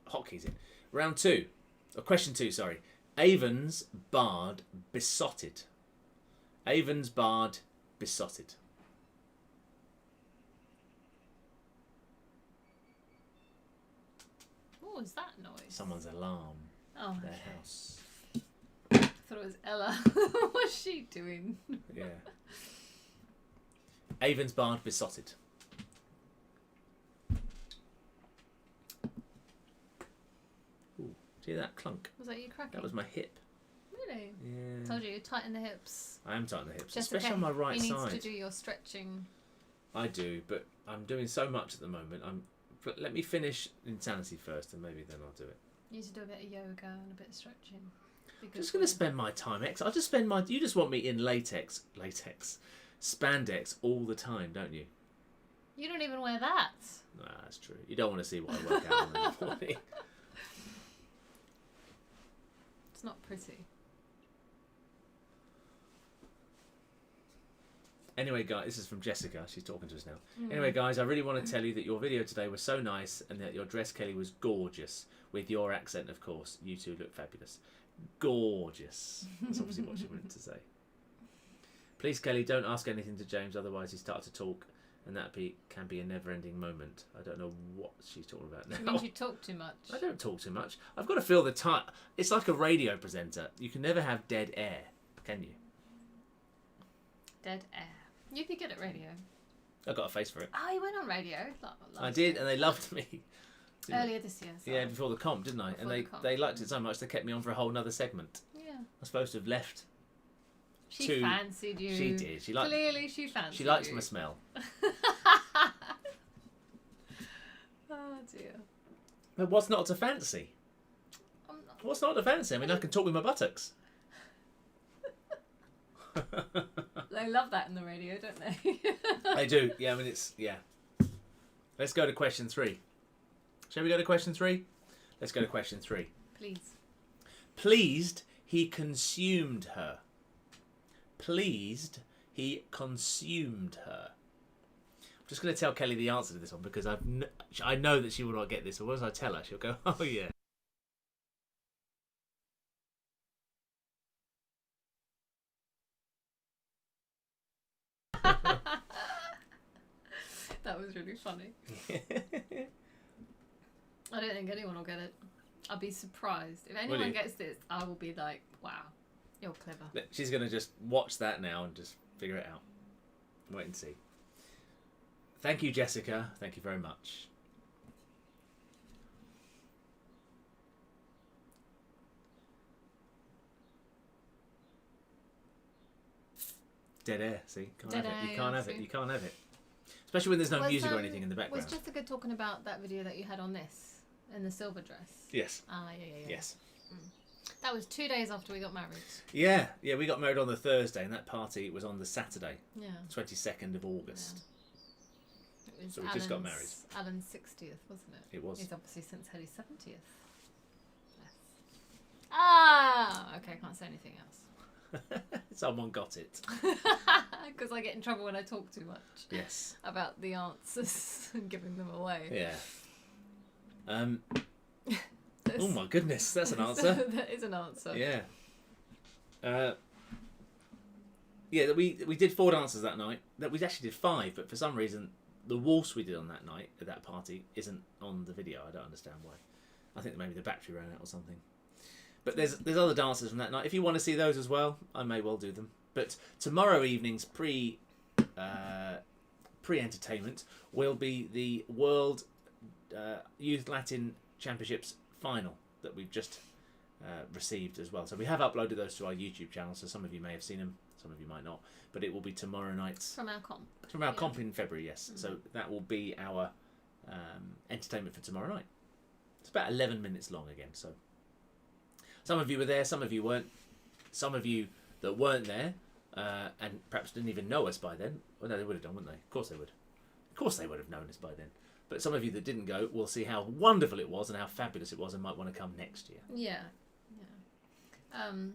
hotkeys in. Round 2. Or question 2, sorry. Avon's bard besotted. Avon's bard besotted. What was that noise? Someone's alarm. Oh, Their okay. house. I thought it was Ella. What's she doing? Yeah. Avon's bard besotted. Ooh, see that clunk? Was that you cracking? That was my hip. Really? Yeah. Told you, tighten the hips. I am tightening the hips, Just especially on my right he side. needs to do your stretching. I do, but I'm doing so much at the moment. Let me finish Insanity first, and maybe then I'll do it. You need to do a bit of yoga and a bit of stretching. I'm just going to spend my time. I'll just spend my. You just want me in latex, spandex all the time, don't you? You don't even wear that. Nah, that's true. You don't want to see what I work out on in the morning. It's not pretty. Anyway, guys, this is from Jessica. She's talking to us now. Anyway, guys, I really want to tell you that your video today was so nice and that your dress, Kelly, was gorgeous. With your accent, of course. You two look fabulous. Gorgeous. That's obviously what she wanted to say. Please, Kelly, don't ask anything to James, otherwise he starts to talk, and that can be a never-ending moment. I don't know what she's talking about now. It means you talk too much. I don't talk too much. I've got to fill the time. It's like a radio presenter. You can never have dead air, can you? Dead air. You'd be good at radio. I've got a face for it. Oh, you went on radio. I did, and they loved me. Earlier this year. So. Yeah, before the comp, didn't I? Before And they liked it so much they kept me on for a whole nother segment. Yeah. I'm supposed to have left. She fancied you. She did. Clearly she fancied you. She likes my smell. Oh dear. But what's not to fancy? What's not to fancy? I mean, I can talk with my buttocks. They love that in the radio, don't they? They do. Yeah, I mean, yeah. Let's go to question 3. Shall we go to question 3? Let's go to question 3. Please. Pleased he consumed her. Pleased he consumed her. I'm just going to tell Kelly the answer to this one because I know that she will not get this. Or once I tell her, she'll go, oh yeah. That was really funny. I don't think anyone will get it. I'll be surprised. If anyone gets this, I will be like, wow, you're clever. She's going to just watch that now and just figure it out. Wait and see. Thank you, Jessica. Thank you very much. Dead air, see? You can't have it. You can't have it. Especially when there's no music or anything in the background. Was Jessica talking about that video that you had on this, in the silver dress? Yes. Ah, yeah. Yes. That was 2 days after we got married. Yeah, we got married on the Thursday and that party was on the Saturday, Yeah. 22nd of August. Yeah. It was So we just got married. Alan's 60th, wasn't it? It was. He's obviously since had his 70th. Yes. Ah! Okay, I can't say anything else. Someone got it. Because I get in trouble when I talk too much. Yes. About the answers and giving them away. Yeah. Oh my goodness, that's an answer. That is an answer. Yeah. Yeah, we did 4 dances that night. That we actually did 5, but for some reason the waltz we did on that night at that party isn't on the video. I don't understand why. I think maybe the battery ran out or something. But there's other dances from that night. If you want to see those as well, I may well do them. But tomorrow evening's pre-entertainment will be the World Youth Latin Championships final that we've just received as well. So we have uploaded those to our YouTube channel, so some of you may have seen them, some of you might not. But it will be tomorrow night. From our comp. From our comp in February, yes. Mm-hmm. So that will be our entertainment for tomorrow night. It's about 11 minutes long again, so... Some of you were there, some of you weren't. Some of you that weren't there and perhaps didn't even know us by then. Well, no, they would have done, wouldn't they? Of course they would. Of course they would have known us by then. But some of you that didn't go will see how wonderful it was and how fabulous it was and might want to come next year. Yeah.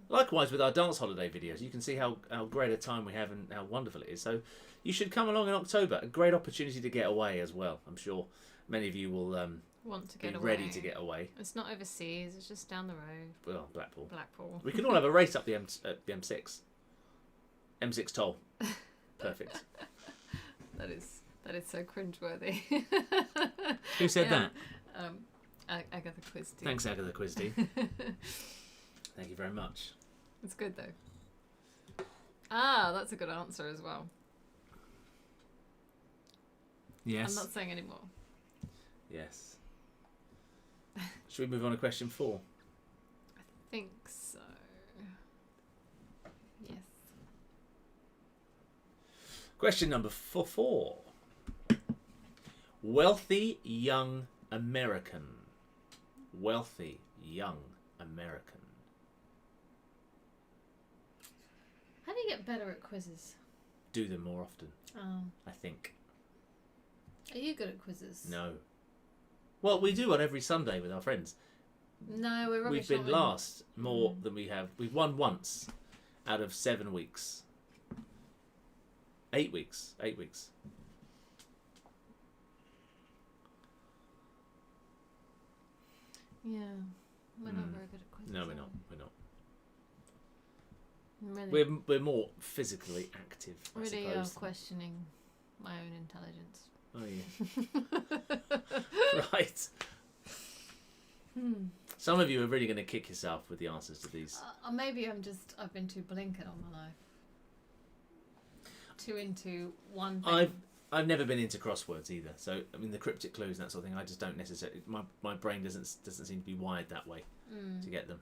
Likewise with our dance holiday videos, you can see how great a time we have and how wonderful it is. So you should come along in October. A great opportunity to get away as well. I'm sure many of you will want to get be away. ready to get away. It's not overseas, it's just down the road. Well, Blackpool. We can all have a race up the M6. M6 toll. Perfect. That is so cringeworthy. Who said that? Agatha Christie. Thanks, Agatha Christie. Thank you very much. It's good though. Ah, that's a good answer as well. Yes. I'm not saying any more. Yes. Should we move on to question 4? I think so. Yes. Question number 4. Wealthy young American. Wealthy young American. How do you get better at quizzes? Do them more often. Oh. I think. Are you good at quizzes? No. Well, we do one every Sunday with our friends. No, we're rubbish. We've been last more than we have. We've won once out of 7 weeks. 8 weeks. 8 weeks. Yeah. We're not very good at quizzes. No, we're not. We're not. Really, We're more physically active, I really suppose. questioning my own intelligence. Oh, yeah. Right. Some of you are really going to kick yourself with the answers to these. Or maybe I've been too blinkered all my life. Too into one thing. I've never been into crosswords either. So, I mean, the cryptic clues and that sort of thing, I just don't necessarily... My brain doesn't seem to be wired that way to get them.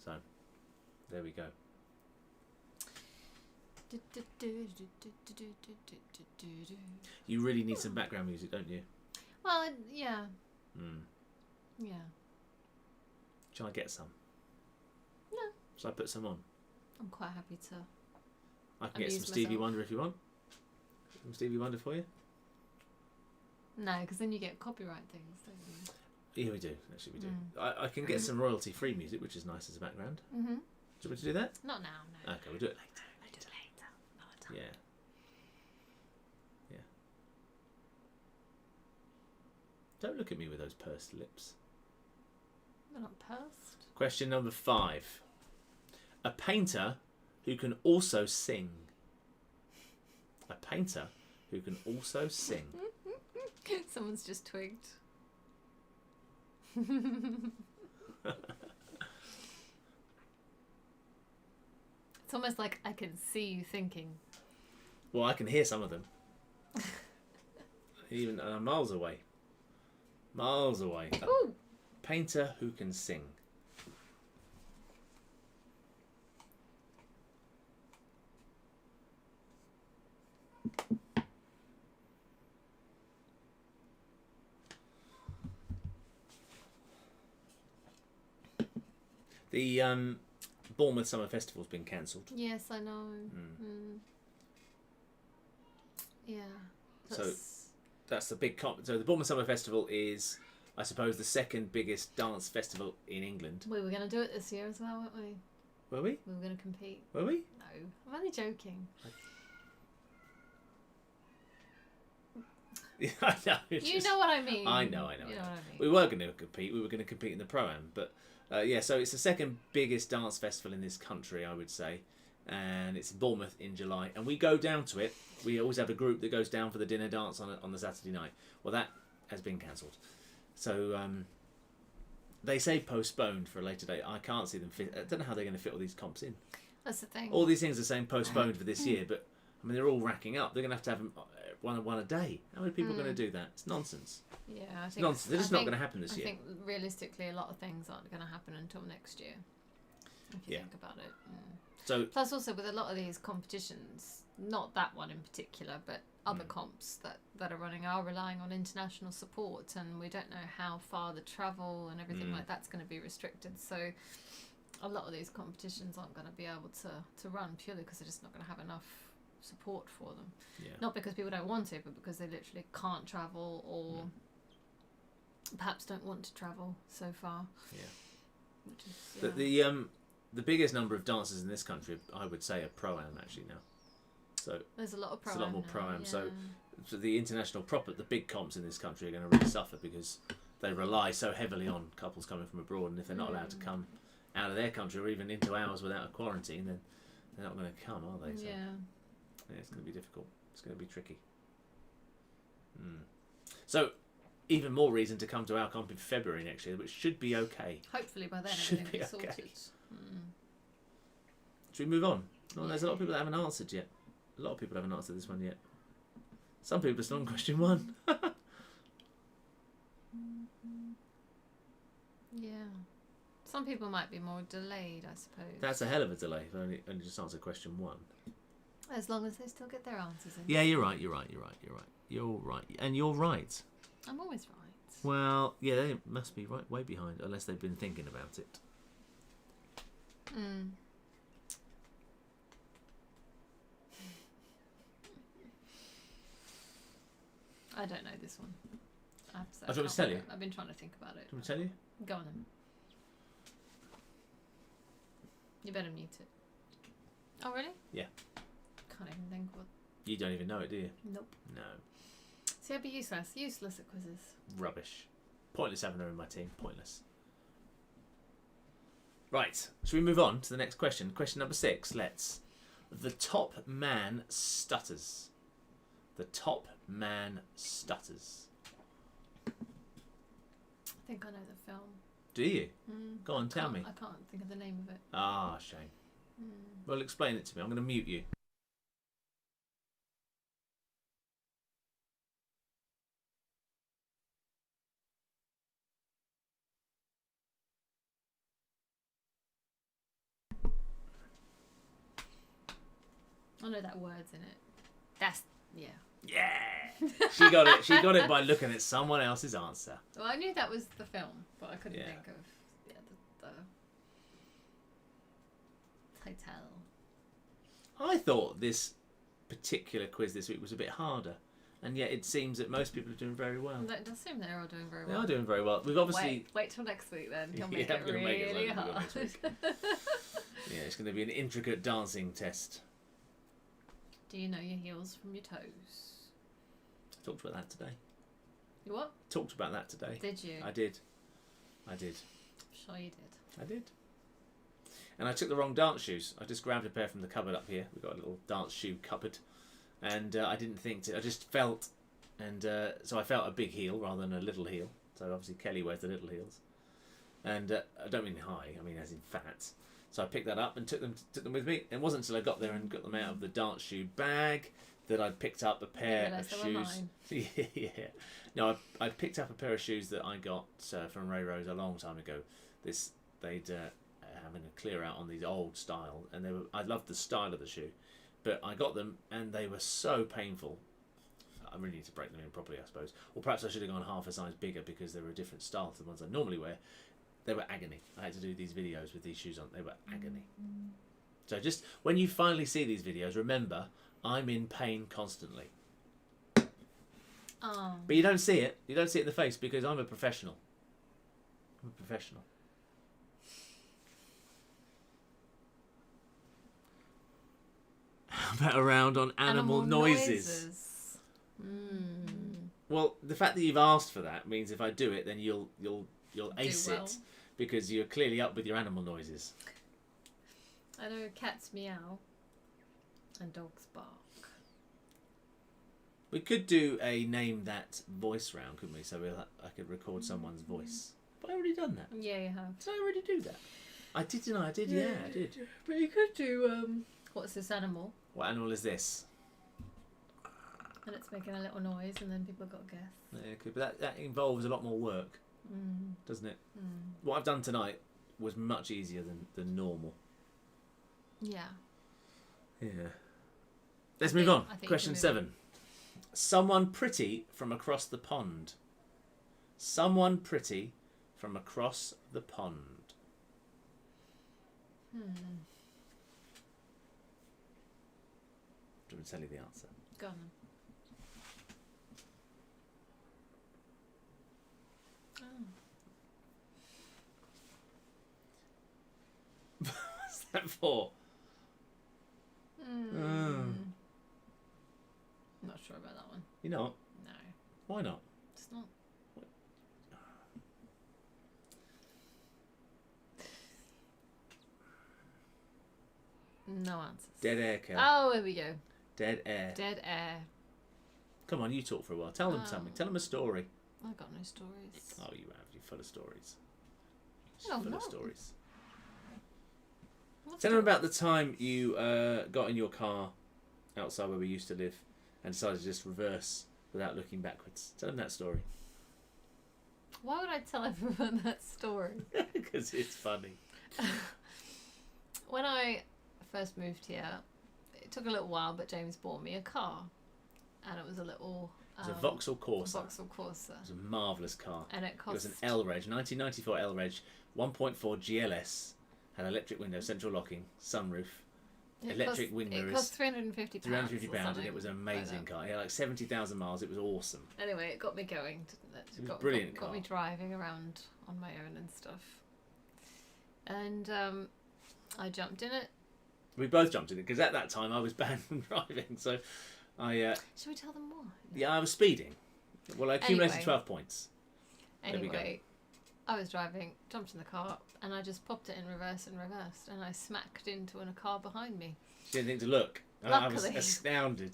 So, there we go. You really need some background music, don't you? Well, yeah. Yeah. Shall I get some? No. Shall I put some on? I'm quite happy to. I can get some Stevie Wonder if you want. Some Stevie Wonder for you? No, because then you get copyright things, don't you? Yeah, we do. Actually, we do. I can get some royalty-free music, which is nice as a background. Mm-hmm. Do you want me to do that? Not now, no. Okay, we'll do it later. We'll do it later. Another time. Yeah. Yeah. Don't look at me with those pursed lips. They're not pursed. Question number 5. A painter who can also sing. A painter who can also sing. Someone's just twigged. It's almost like I can see you thinking. Well, I can hear some of them. Even miles away. Miles away. Ooh. Painter who can sing. The Bournemouth Summer Festival's been cancelled. Yes, I know. Yeah. That's the big so the Bournemouth Summer Festival is, I suppose, the second biggest dance festival in England. We were going to do it this year as well, weren't we? Were we? We were going to compete. Were we? No, I'm only joking. Yeah, I know. You know what I mean. I know. You know what I mean. We were going to compete. We were going to compete in the Pro-Am, but So it's the second biggest dance festival in this country, I would say. And it's in Bournemouth in July. And we go down to it. We always have a group that goes down for the dinner dance on the Saturday night. Well, that has been cancelled. So they say postponed for a later date. I can't see them fit. I don't know how they're going to fit all these comps in. That's the thing. All these things are saying postponed for this year, but I mean they're all racking up. They're going to have them one a day. How many people are going to do that? It's nonsense. Yeah, I think Nonsense. They're just not going to happen this year. I think realistically, a lot of things aren't going to happen until next year. If you think about it. So plus, also with a lot of these competitions, not that one in particular, but other comps that are running are relying on international support, and we don't know how far the travel and everything like that's going to be restricted. So a lot of these competitions aren't going to be able to run purely because they're just not going to have enough support for them. Yeah. Not because people don't want it, but because they literally can't travel or perhaps don't want to travel so far. Yeah. Which is, the biggest number of dancers in this country, I would say, are pro-am actually now. So there's a lot of pro-am. There's a lot more pro-am. Yeah. So the international the big comps in this country are going to really suffer because they rely so heavily on couples coming from abroad, and if they're not allowed to come out of their country or even into ours without a quarantine, then they're not going to come, are they? So, yeah, it's going to be difficult. It's going to be tricky. So, even more reason to come to our comp in February next year, which should be okay. Hopefully by then Should everything will be sorted. Should we move on? No, there's a lot of people that haven't answered yet. A lot of people haven't answered this one yet. Some people are still on question 1. Yeah. Some people might be more delayed, I suppose. That's a hell of a delay. If only just answer question 1. As long as they still get their answers in. Yeah, you're right. And you're right. I'm always right. Well, yeah, they must be right way behind, unless they've been thinking about it. I don't know this one. I have to say, Do you want me to tell you? I've been trying to think about it. Do you want me to tell you? Go on then. You better mute it. Oh, really? Yeah. Can't even think what. You don't even know it, do you? Nope. No. See, I'd be useless. Useless at quizzes. Rubbish. Pointless having her in my team. Pointless. Right. Shall we move on to the next question? Question number 6. Let's. The top man stutters. The top man stutters. I think I know the film. Do you? Go on, tell me. I can't think of the name of it. Ah, shame. Well, explain it to me. I'm going to mute you. I know that word's in it. That's Yeah. She got it. She got it by looking at someone else's answer. Well, I knew that was the film, but I couldn't Yeah. think of the title. I thought this particular quiz this week was a bit harder, and yet it seems that most people are doing very well. It does seem they're all doing very They well. are doing very well. We've obviously Wait till next week then. You'll Yeah, make I'm it gonna make it really loads hard. next week. Yeah, it's going to be an intricate dancing test. Do you know your heels from your toes? I talked about that today. You what? Talked about that today. Did you? I did. Sure you did. I did. And I took the wrong dance shoes. I just grabbed a pair from the cupboard up here. We've got a little dance shoe cupboard. And I didn't think to... I just felt... And so I felt a big heel rather than a little heel. So obviously Kelly wears the little heels. And I don't mean high, I mean as in fat. So I picked that up and took them with me. It wasn't until I got there and got them out of the dance shoe bag that I'd picked up a pair of shoes. Yeah. No, I picked up a pair of shoes that I got from Ray Rose a long time ago. They'd having a clear out on these old style, and I loved the style of the shoe, but I got them and they were so painful. I really need to break them in properly, I suppose. Or perhaps I should have gone half a size bigger because they were a different style to the ones I normally wear. They were agony. I had to do these videos with these shoes on. They were agony. So just when you finally see these videos, remember, I'm in pain constantly. Oh. But you don't see it. You don't see it in the face because I'm a professional. I'm a professional. How about a round on animal noises? Well, the fact that you've asked for that means if I do it, then you'll ace well. it. because you're clearly up with your animal noises. I know cats meow and dogs bark. We could do a name that voice round, couldn't we? So I could record someone's voice. But I already done that. Yeah, you have. Did I already do that? I did, didn't I? I did, yeah, I did. But you could do, what's this animal? What animal is this? And it's making a little noise and then people got to guess. Yeah, could, but that involves a lot more work, doesn't it? What I've done tonight was much easier than normal. Yeah. Yeah. Let's move on. Question 7. On. Someone pretty from across the pond. Someone pretty from across the pond. Do you want me to tell you the answer? Go on. What's that for? Not sure about that one. You're not? No. Why not? It's not. No answers. Dead air, Kel. Oh, here we go. Dead air. Dead air. Come on, you talk for a while. Tell them something. Tell them a story. I've got no stories. Oh, you have. You're full of stories. Oh, Full no. of stories. What's Tell them about the time you got in your car outside where we used to live and decided to just reverse without looking backwards. Tell them that story. Why would I tell everyone that story? Because it's funny. When I first moved here, it took a little while, but James bought me a car. And it was a little... It was a Vauxhall Corsa. Vauxhall Corsa. It was a marvellous car. And it cost... It was an L-Reg, 1994 L-Reg, 1.4 GLS, had electric windows, central locking, sunroof, electric wing mirrors. It cost £350. £350 and it was an amazing car. It had like 70,000 miles. It was awesome. Anyway, it got me going. It was a brilliant car. Got me driving around on my own and stuff. And I jumped in it. We both jumped in it because at that time I was banned from driving. So I... Should we tell them why? Yeah, I was speeding. Well, I accumulated Anyway. 12 points. Anyway, I was driving, jumped in the car, and I just popped it in reverse and reversed, and I smacked into a car behind me. She didn't think to look. I was Luckily. astounded.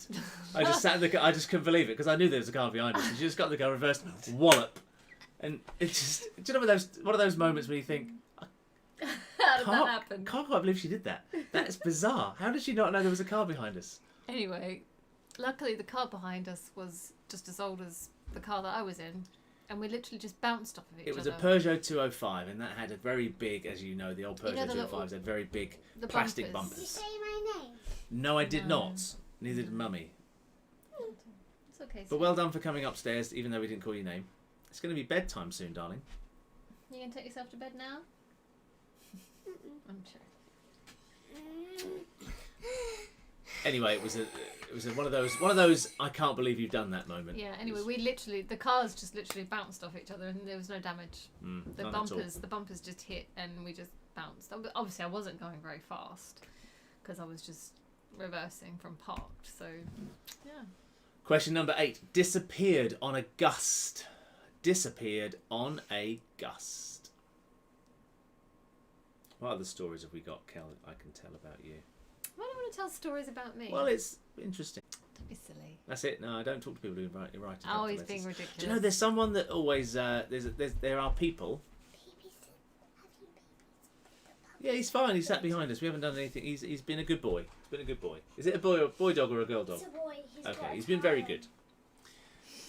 I just sat in the car. I just couldn't believe it because I knew there was a car behind us. And she just got in the car reversed, wallop, and it just. Do you know one of those moments where you think, How did that happen? Can't quite believe she did that. That's bizarre. How did she not know there was a car behind us? Anyway, luckily the car behind us was just as old as the car that I was in, and we literally just bounced off of each other. It was a Peugeot 205, and that had a very big, as you know, the old Peugeot 205s had very big plastic bumpers. Did you say my name? No, I did not. Neither did Mummy. It's okay. But well done for coming upstairs, even though we didn't call your name. It's going to be bedtime soon, darling. You gonna take yourself to bed now? I'm sure. Anyway, it was one of those I can't believe you've done that moment. Yeah. Anyway, the cars just literally bounced off each other, and there was no damage. The bumpers just hit, and we just bounced. Obviously, I wasn't going very fast because I was just reversing from parked. So, yeah. Question number 8. Disappeared on a gust. Disappeared on a gust. What other stories have we got, Kel, I can tell about you? Why do you want to tell stories about me? Well, it's interesting. Don't be silly. That's it. No, I don't talk to people who write Oh, he's being ridiculous. Do you know there's someone that always there are people. Yeah, he's fine. He sat behind us. We haven't done anything. He's been a good boy. He's been a good boy. Is it a boy dog or a girl dog? It's a boy. Okay, he's been very good.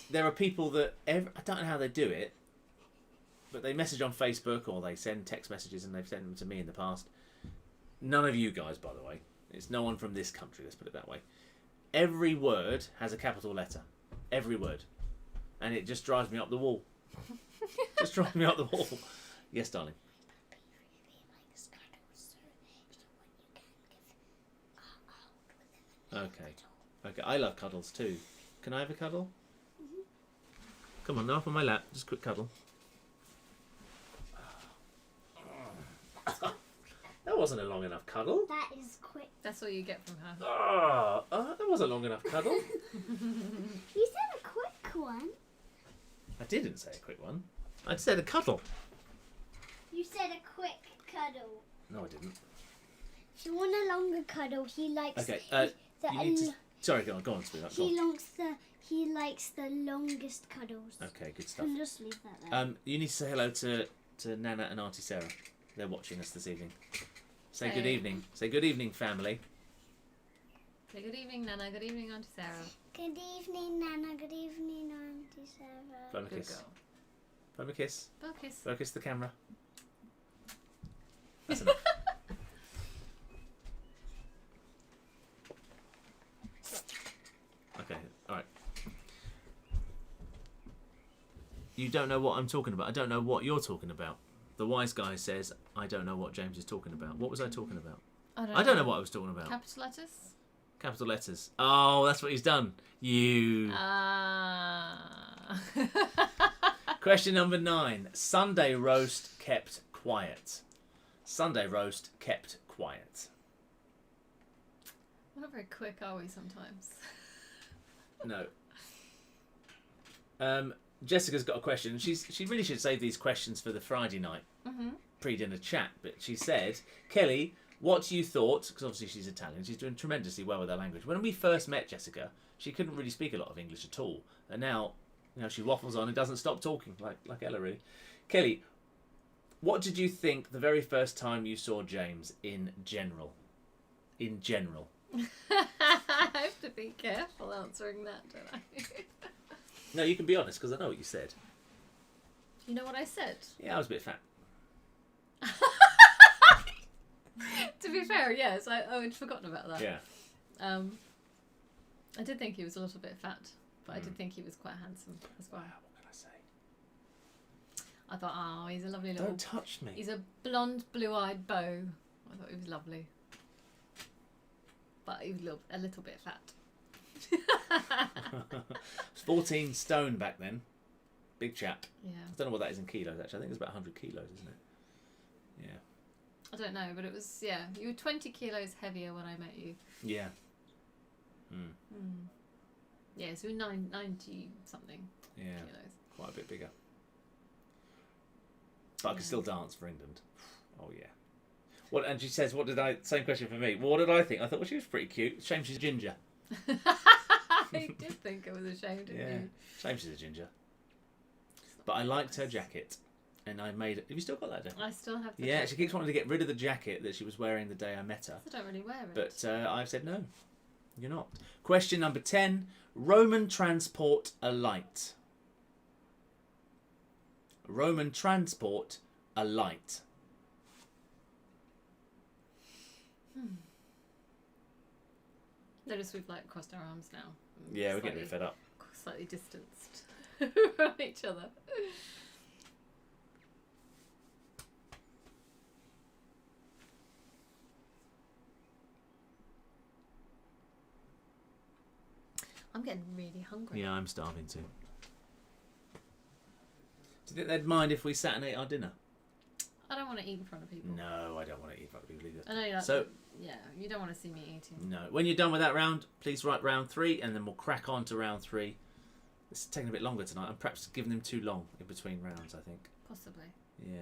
There are people that I don't know how they do it, but they message on Facebook or they send text messages, and they've sent them to me in the past. None of you guys, by the way. It's no one from this country, let's put it that way. Every word has a capital letter. Every word. And it just drives me up the wall. Just drives me up the wall. Yes, darling. Okay, I love cuddles too. Can I have a cuddle? Mm-hmm. Come on, now up on my lap. Just a quick cuddle. That wasn't a long enough cuddle. That is quick. That's what you get from her. That wasn't long enough cuddle. You said a quick one. I didn't say a quick one. I said a cuddle. You You said a quick cuddle. No, I didn't. If you want a longer cuddle, he likes. Okay. the You need to... Sorry, go on, sweetheart. Go on. He likes the longest cuddles. Okay, good stuff. Can just leave that there. You need to say hello to Nana and Auntie Sarah. They're watching us this evening. Say good Hey. evening. Say good evening, family. Say good evening, Nana. Good evening, Auntie Sarah. Good evening, Nana. Good evening, Auntie Sarah. Blow 'em a Good kiss. girl. Blow 'em a kiss. Focus. Focus the camera. That's enough. Okay, alright. You don't know what I'm talking about. I don't know what you're talking about. The wise guy says, I don't know what James is talking about. What was I talking about? I don't know what I was talking about. Capital letters? Capital letters. Oh, that's what he's done. You. Question number 9. Sunday roast kept quiet. Sunday roast kept quiet. We're not very quick, are we, sometimes? No. Jessica's got a question. She really should save these questions for the Friday night pre-dinner chat. But she said, Kelly, what you thought, because obviously she's Italian, she's doing tremendously well with her language. When we first met Jessica, she couldn't really speak a lot of English at all. And now, she waffles on and doesn't stop talking, like Ella, really. Kelly, what did you think the very first time you saw James in general? In general. I have to be careful answering that, don't I? No, you can be honest, because I know what you said. You know what I said? Yeah, I was a bit fat. To be fair, yes, I'd forgotten about that. Yeah. I did think he was a little bit fat, but I did think he was quite handsome as well. Wow, what can I say? I thought, oh, he's a lovely little... Don't touch me. He's a blonde, blue-eyed beau. I thought he was lovely. But he was a little bit fat. 14 stone back then. Big chap. Yeah. I don't know what that is in kilos, actually. I think it's about 100 kilos, isn't it? Yeah. I don't know, but it was, yeah. You were 20 kilos heavier when I met you. Yeah. Yeah, so 90-something Yeah. kilos. Quite a bit bigger. But I could still dance for England. Oh, yeah. What? And she says, same question for me. Well, what did I think? I thought, well, she was pretty cute. Shame she's ginger. I did think I was ashamed of Yeah. you. Shame she's a ginger. But I liked her jacket. And I made it. Have you still got that, Jen? I still have the Yeah, jacket. she keeps wanting to get rid of the jacket that she was wearing the day I met her. I don't really wear it. But I've said no. You're not. Question number 10. Roman transport alight. Roman transport alight. Notice we've crossed our arms now. Yeah, we're getting a bit fed up. Slightly distanced from each other. I'm getting really hungry. Yeah, I'm starving too. Do you think they'd mind if we sat and ate our dinner? I don't want to eat in front of people. No, I don't want to eat in front of people either. I know you're not. So, yeah, you don't want to see me eating. no. When you're done with that round, please write round 3 and then we'll crack on to round 3. It's taking a bit longer tonight. I'm perhaps giving them too long in between rounds, I think. Possibly. Yeah.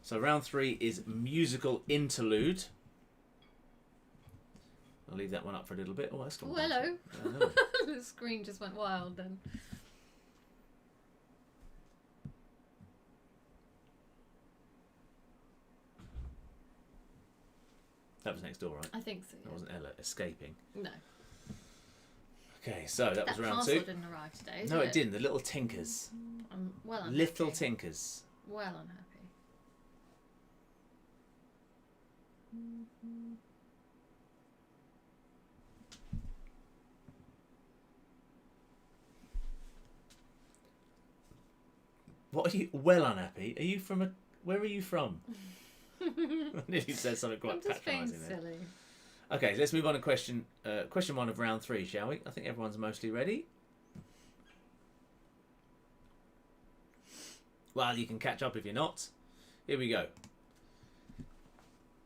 So round 3 is musical interlude. I'll leave that one up for a little bit. Oh, that's gone. Oh, hello. I know. The screen just went wild then. That was next door, right? I think so. That Yeah. wasn't Ella escaping. No. Okay, so that was round parcel 2. didn't arrive today. No, did it didn't. The little tinkers. I'm well unhappy. Little tinkers. Well unhappy. What are you? Well unhappy. Are you from a? Where are you from? I nearly said something I'm quite just being patronising there. silly. Okay, let's move on to question 1 of round 3, shall we? I think everyone's mostly ready. Well, you can catch up if you're not. Here we go.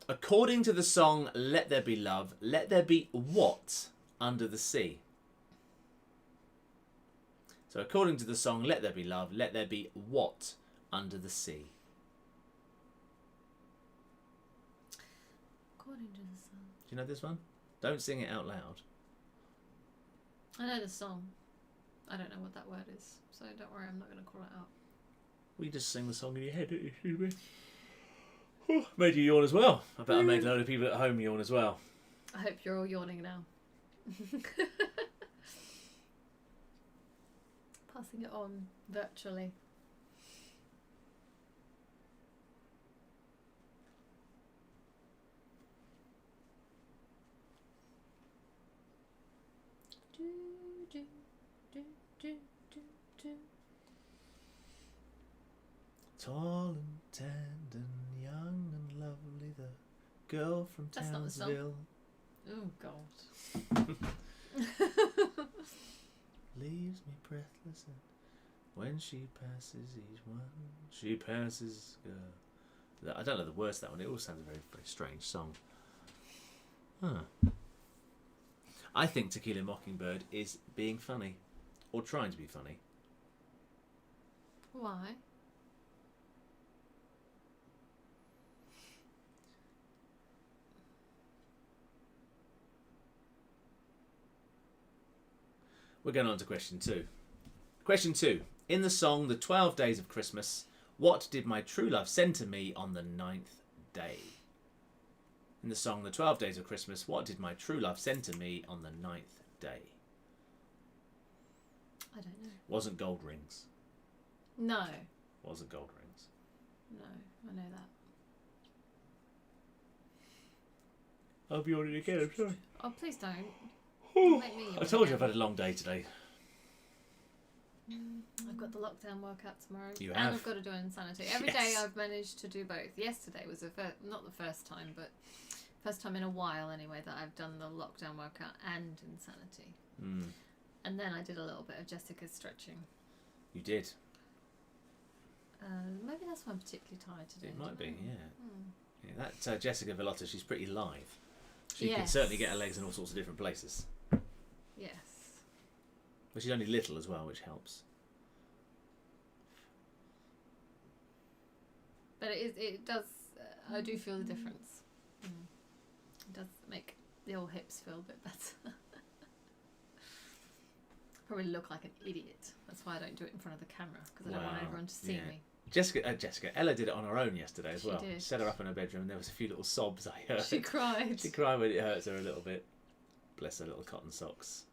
According to the song Let There Be Love, let there be what under the sea? So according to the song Let There Be Love, let there be what under the sea? According to the song. Do you know this one? Don't sing it out loud. I know the song. I don't know what that word is, so don't worry, I'm not going to call it out. We just sing the song in your head, don't you? Excuse me. Oh, made you yawn as well. I bet I made a load of people at home yawn as well. I hope you're all yawning now. Passing it on virtually. Do, do, do, do, do, do. Tall and tanned and young and lovely, the girl from That's not the song. Townsville Oh God. leaves me breathless, and when she passes each one, she passes. I don't know the words to that one. It all sounds a very, very strange song. Huh. I think To Kill a Mockingbird is being funny, or trying to be funny. Why? We're going on to question 2. Question 2. In the song The 12 Days of Christmas, what did my true love send to me on the 9th day? In the song The 12 Days of Christmas, what did my true love send to me on the 9th day? I don't know. Wasn't gold rings. No. Wasn't gold rings. No, I know that. I'll be on it again, I'm sorry. Oh, please don't. Make me I told you I've had a long day today. I've got the lockdown workout tomorrow. You and have? I've got to do Insanity. Every Yes. day I've managed to do both. Yesterday was not the first time, but first time in a while anyway that I've done the lockdown workout and Insanity. Mm. And then I did a little bit of Jessica's stretching. You did. Maybe that's why I'm particularly tired today. It might be, yeah. Hmm. Yeah, that Jessica Velotta, she's pretty live. She can Yes. certainly get her legs in all sorts of different places. Yes. But she's only little as well, which helps. But it does, I do feel the difference. It does make the old hips feel a bit better. Probably look like an idiot. That's why I don't do it in front of the camera, because I don't want Wow, everyone to see yeah. me. Ella did it on her own yesterday as She well. did. Set her up in her bedroom and there was a few little sobs I heard. She cried. She cried when it hurts her a little bit. Bless her little cotton socks.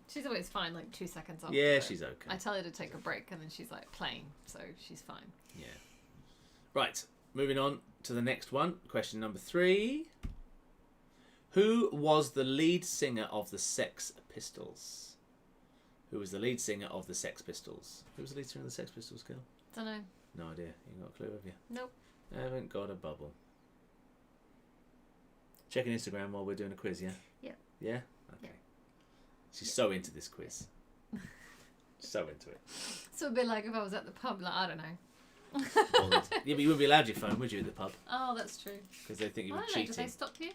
She's always fine, like 2 seconds after. Yeah, it. she's okay. I tell her to take a break and then she's like playing, so she's fine. Yeah. Right, moving on to the next one. Question number 3. Who was the lead singer of the Sex Pistols? Who was the lead singer of the Sex Pistols? Who was the lead singer of the Sex Pistols, girl? Don't know. No idea. You got a clue, have you? Nope. Haven't got a bubble. Checking Instagram while we're doing a quiz, yeah? Yep. Yeah? Okay. Yeah. She's so into this quiz. So into it. So it'd be like if I was at the pub, like, I don't know. Well, yeah, but you wouldn't be allowed your phone, would you, at the pub? Oh, that's true. Because they think you I were don't know, cheating. do they stop you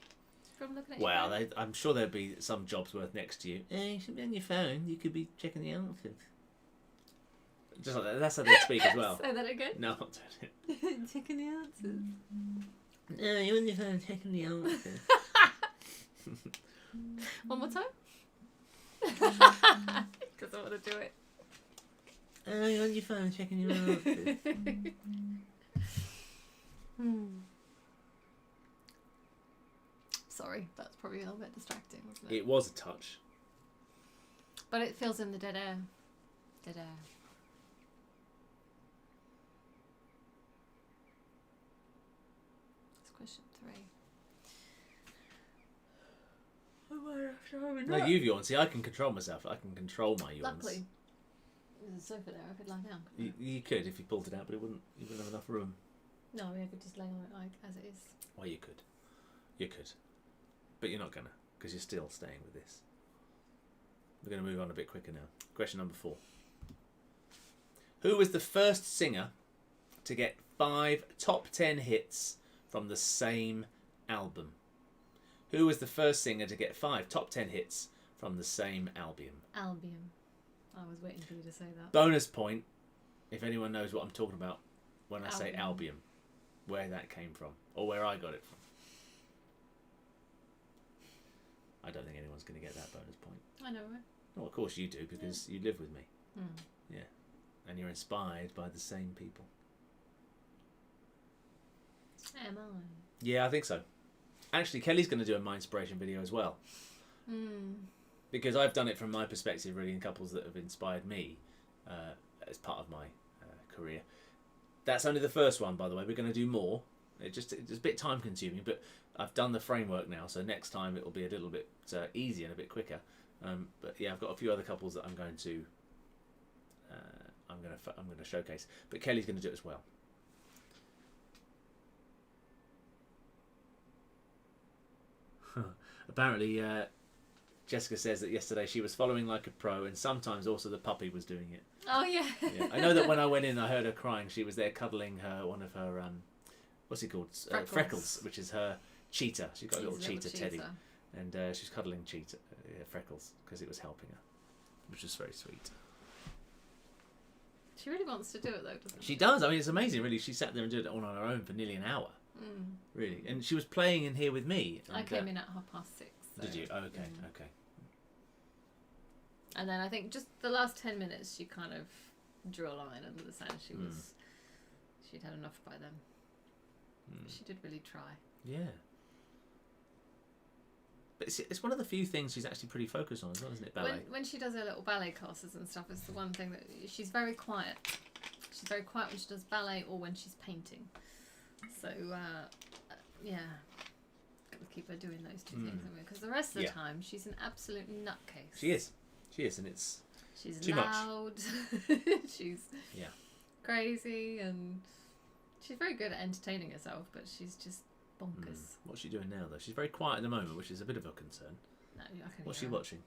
from looking at Well, your phone? I'm sure there'd be some jobs worth next to you. You should be on your phone. You could be checking the answers. Just like that. That's how they speak as well. Say that again. No, I'm not doing it. Checking the answers. No, you're on your phone checking the answers. One more time. Because I want to do it. You're on your phone checking your answers. Sorry, that's probably a little bit distracting, wasn't it? It was a touch. But it fills in the dead air. Dead air. That's question 3. No, you've yawned. See, I can control myself. I can control my yawns. Luckily, there's a sofa there. I could lie down. You could if you pulled it out, but you wouldn't have enough room. No, I mean, I could just lay on it like as it is. Well, you could. You could. But you're not going to, because you're still staying with this. We're going to move on a bit quicker now. Question number 4. Who was the first singer to get 5 top 10 hits from the same album? Who was the first singer to get 5 top 10 hits from the same album? Albion. I was waiting for you to say that. Bonus point, if anyone knows what I'm talking about when I say Albion. Albion, where that came from, or where I got it from. I don't think anyone's going to get that bonus point. I know, right? Well, of course you do, because you live with me. Mm. Yeah. And you're inspired by the same people. Am I? Yeah, I think so. Actually, Kelly's going to do a My Inspiration video as well. Because I've done it from my perspective, really, in couples that have inspired me as part of my career. That's only the first one, by the way. We're going to do more. It's a bit time consuming, but I've done the framework now, so next time it will be a little bit easier and a bit quicker. But yeah, I've got a few other couples that I'm going to showcase. But Kelly's going to do it as well. Apparently, Jessica says that yesterday she was following like a pro, and sometimes also the puppy was doing it. Oh yeah. Yeah. I know that when I went in, I heard her crying. She was there cuddling one of her what's he called? Freckles, which is her cheetah. She's got a little cheetah teddy, and she's cuddling Freckles because it was helping her, which was very sweet. She really wants to do it though, doesn't she? She does. I mean, it's amazing. Really, she sat there and did it all on her own for nearly an hour. Really, and she was playing in here with me. And, I came in at 6:30. So, did you? Oh, okay, okay. And then I think just the last 10 minutes, she kind of drew a line under the sand. She'd had enough by then. She did really try. Yeah. But it's one of the few things she's actually pretty focused on as well, isn't it, ballet? When she does her little ballet classes and stuff, it's the one thing that she's very quiet. She's very quiet when she does ballet or when she's painting. So, yeah, got to keep her doing those two things, because the rest of the time she's an absolute nutcase. She is, and she's too loud. She's yeah crazy, and she's very good at entertaining herself, but she's just bonkers. What's she doing now though? She's very quiet at the moment, which is a bit of a concern. No, I can What's hear she her. watching?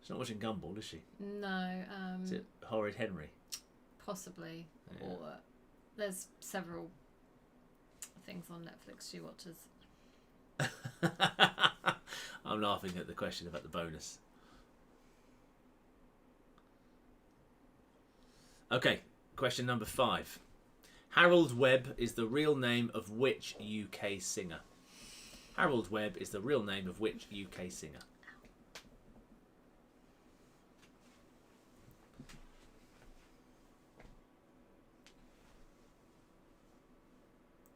She's not watching Gumball, is she? No. Is it Horrid Henry? Possibly, or there's several things on Netflix she watches. I'm laughing at the question about the bonus. Okay, question number 5. Harold Webb is the real name of which UK singer? Harold Webb is the real name of which UK singer?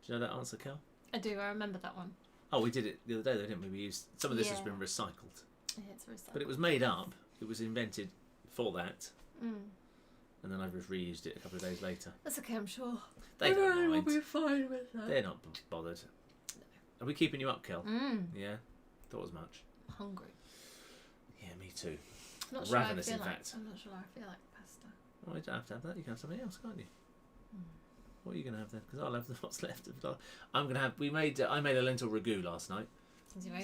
Do you know that answer, Kel? I do. I remember that one. Oh, we did it the other day, though, didn't we? We used some of this has Yeah. been recycled, Yeah, it's recycled. but it was made up. It was invented for that, Mm. and then I've just reused it a couple of days later. That's okay, I'm sure. They don't Everyone will mind. be fine with that. They're not bothered. Are we keeping you up, Kel? Mm. Yeah, thought as much. I'm hungry. Yeah, me too. I'm not sure Ravenous, I feel in like, fact. I'm not sure I feel like pasta. Well, you don't have to have that. You can have something else, can't you? What are you going to have then? Because I'll have what's left of that. I'm going to have. I made a lentil ragu last night.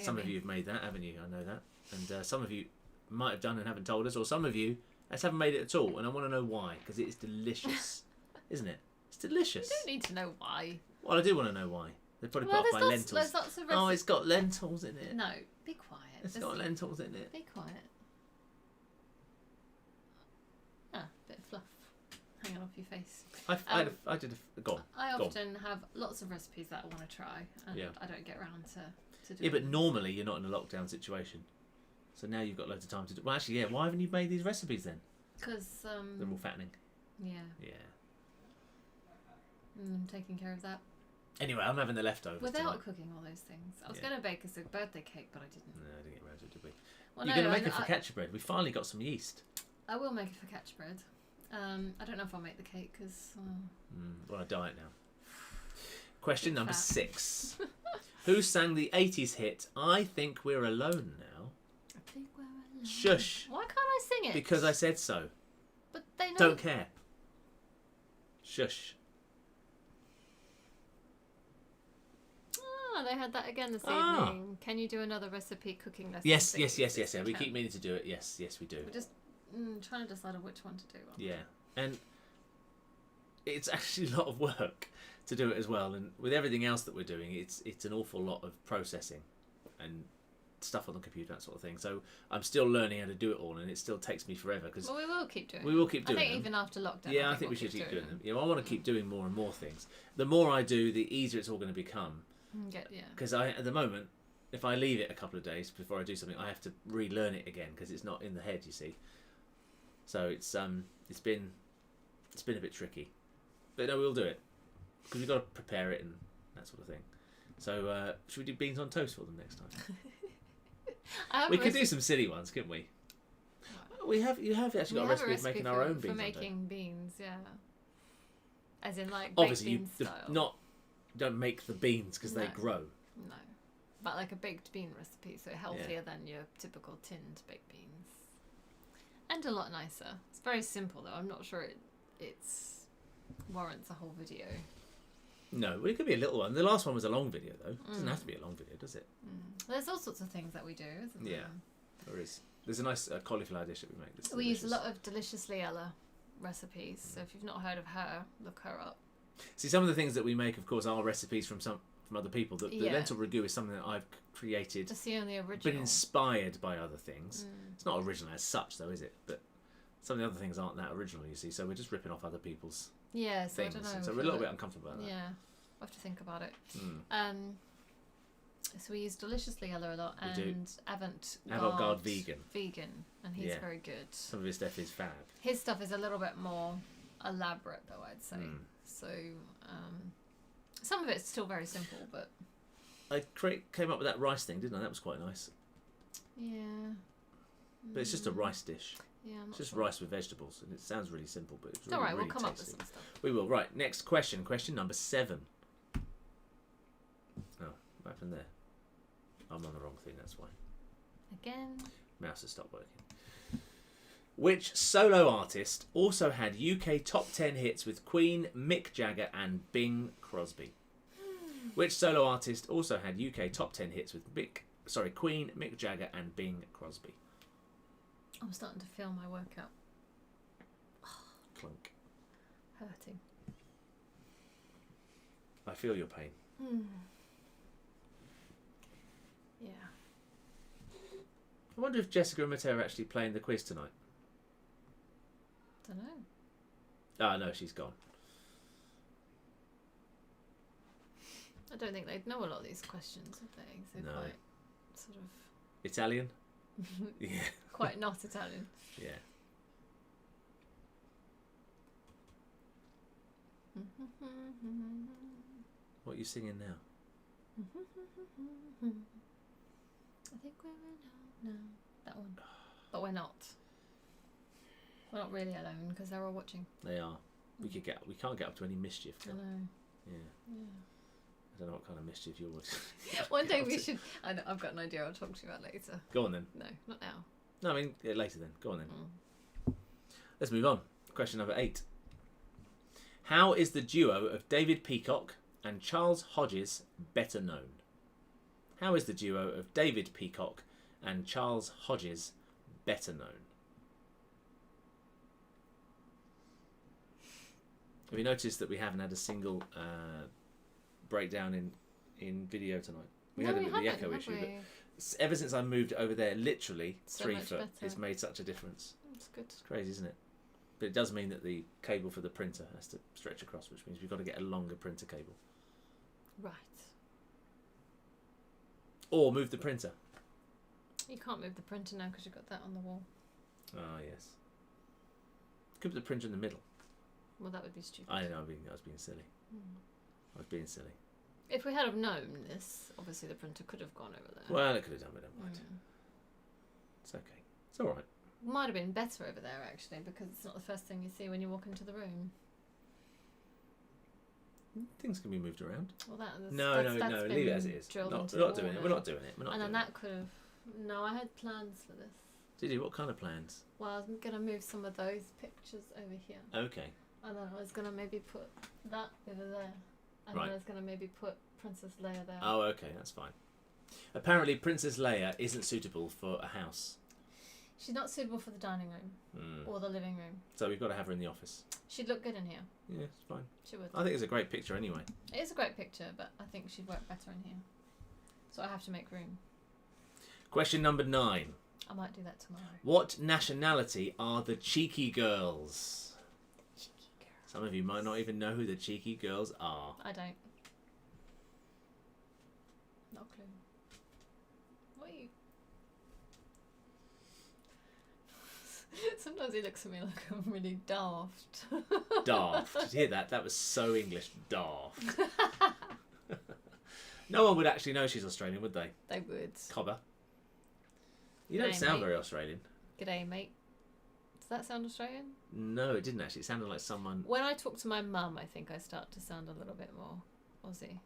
Some of you have made that, haven't you? I know that. And some of you might have done and haven't told us, or some of you just haven't made it at all. And I want to know why, because it is delicious, isn't it? It's delicious. You don't need to know why. Well, I do want to know why. They probably Well, put off my there's lentils. lots of Oh, recipes. it's got lentils in it. No, be quiet. It's got lentils in it. Be quiet. Bit of fluff hanging off your face. I did a go on. I Go on. often have lots of recipes that I want to try, and Yeah. I don't get around to do Yeah, but it. normally you're not in a lockdown situation. So now you've got loads of time to do. Well, actually, yeah. Why haven't you made these recipes then? Because They're all fattening. yeah, Yeah. I'm taking care of that Anyway, I'm having the leftovers without tonight. cooking all those things. I was Yeah. going to bake us a birthday cake, but I didn't. No, I didn't get around to it, did we? Well, You're no, going to make I- a focaccia bread. We finally got some yeast. I will make a focaccia bread. I don't know if I'll make the cake because We're on a diet now. Question Bit number fat. 6. Who sang the 80s hit I Think We're Alone Now? I think we're alone. Shush. Why can't I sing it? Because I said so. But they know. Don't care. Shush. Ah, they had that again this Ah. evening. Can you do another recipe cooking lesson? Yes, thing? yes, yes, yes. We Yeah. We can. keep meaning to do it. Yes, yes, we do. We're just trying to decide on which one to do. Yeah. And it's actually a lot of work to do it as well. And with everything else that we're doing, it's an awful lot of processing and stuff on the computer, that sort of thing. So I'm still learning how to do it all, and it still takes me forever. Cause well, we will keep doing. We will keep doing. I think them. even after lockdown. Yeah, I think we should keep doing them. You know, I want to keep doing more and more things. The more I do, the easier it's all going to become. Because at the moment, if I leave it a couple of days before I do something, I have to relearn it again because it's not in the head. You see. So it's been a bit tricky, but no, we'll do it because we've got to prepare it and that sort of thing. So should we do beans on toast for them next time? We could do some silly ones, couldn't we? You have actually got a recipe of making our own beans. For making beans, yeah. As in like obviously baked bean style. Don't make the beans because they grow. No, but like a baked bean recipe, so healthier than your typical tinned baked beans, and a lot nicer. It's very simple though. I'm not sure it's warrants a whole video. No, well, it could be a little one. The last one was a long video though. It doesn't have to be a long video, does it? There's all sorts of things that we do, isn't there? Yeah, there is. There's a nice cauliflower dish that we make. That's we use a lot of Deliciously Ella recipes, so if you've not heard of her, look her up. See, some of the things that we make, of course, are recipes from other people. The lentil ragu is something that I've created. Just the only original. Been inspired by other things. It's not original as such, though, is it? But some of the other things aren't that original, you see. So we're just ripping off other people's so things. I don't know. So we're a little bit uncomfortable about that. Yeah, we'll have to think about it. So we use Deliciously Ella a lot, and Avant-Garde vegan, and he's very good. Some of his stuff is fab. His stuff is a little bit more elaborate, though, I'd say. So some of it's still very simple, but I came up with that rice thing, didn't I? That was quite nice. Yeah. But it's just a rice dish. Yeah, it's just rice with vegetables, and it sounds really simple, but it's all right. really We'll come tasty. up with some stuff. We will. Right, next question. Question number 7. Oh, what happened there? I'm on the wrong thing, that's why. Again. Mouse has stopped working. Which solo artist also had UK top 10 hits with Queen, Mick Jagger and Bing Crosby? Which solo artist also had UK top 10 hits with Queen, Mick Jagger and Bing Crosby? I'm starting to feel my workout. Clunk. Hurting. I feel your pain. Yeah. I wonder if Jessica and Matteo are actually playing the quiz tonight. Don't know. Ah, no, she's gone. I don't think they'd know a lot of these questions, would they? They're quite sort of... Italian? Yeah. Quite not Italian. Yeah. What are you singing now? I think we're in now. That one. But we're not. We're not really alone because they're all watching. They are. We can't get up to any mischief. I know. Yeah. I don't know what kind of mischief you're watching. One day we should. I know, I've got an idea. I'll talk to you about later. Go on then. No, not now. No, I mean later then. Go on then. Let's move on. Question number 8. How is the duo of David Peacock and Charles Hodges better known? How is the duo of David Peacock and Charles Hodges better known? Have you noticed that we haven't had a single breakdown in video tonight? We had a bit of the echo issue, but ever since I moved over there, literally 3 foot, it's made such a difference. That's good. It's crazy, isn't it? But it does mean that the cable for the printer has to stretch across, which means we've got to get a longer printer cable. Right. Or move the printer. You can't move the printer now because you've got that on the wall. Ah, yes. Could put the printer in the middle. Well, that would be stupid. I know, I was being silly. I was being silly. If we had have known this, obviously the printer could have gone over there. Well, it could have done, but never mind. It's okay. It's all right. Might have been better over there, actually, because it's not the first thing you see when you walk into the room. Things can be moved around. Well, that's no. Leave it as it is. We're not doing it. We're not doing it. And then that could have... No, I had plans for this. Did you? What kind of plans? Well, I was going to move some of those pictures over here. Okay. And then I was going to maybe put that over there. And then I was going to maybe put Princess Leia there. Oh, okay. That's fine. Apparently, Princess Leia isn't suitable for a house. She's not suitable for the dining room or the living room. So we've got to have her in the office. She'd look good in here. Yeah, it's fine. She would. I think it's a great picture anyway. It is a great picture, but I think she'd work better in here. So I have to make room. Question number 9. I might do that tomorrow. What nationality are the cheeky girls? Cheeky girl. Some of you might not even know who the cheeky girls are. I don't. Not a clue. What are you? Sometimes he looks at me like I'm really daft. Daft. Did you hear that? That was so English. Daft. No one would actually know she's Australian, would they? They would. Cobber. You don't G'day, sound mate. very Australian. G'day, mate. Does that sound Australian? No, it didn't actually. It sounded like someone... When I talk to my mum, I think I start to sound a little bit more Aussie.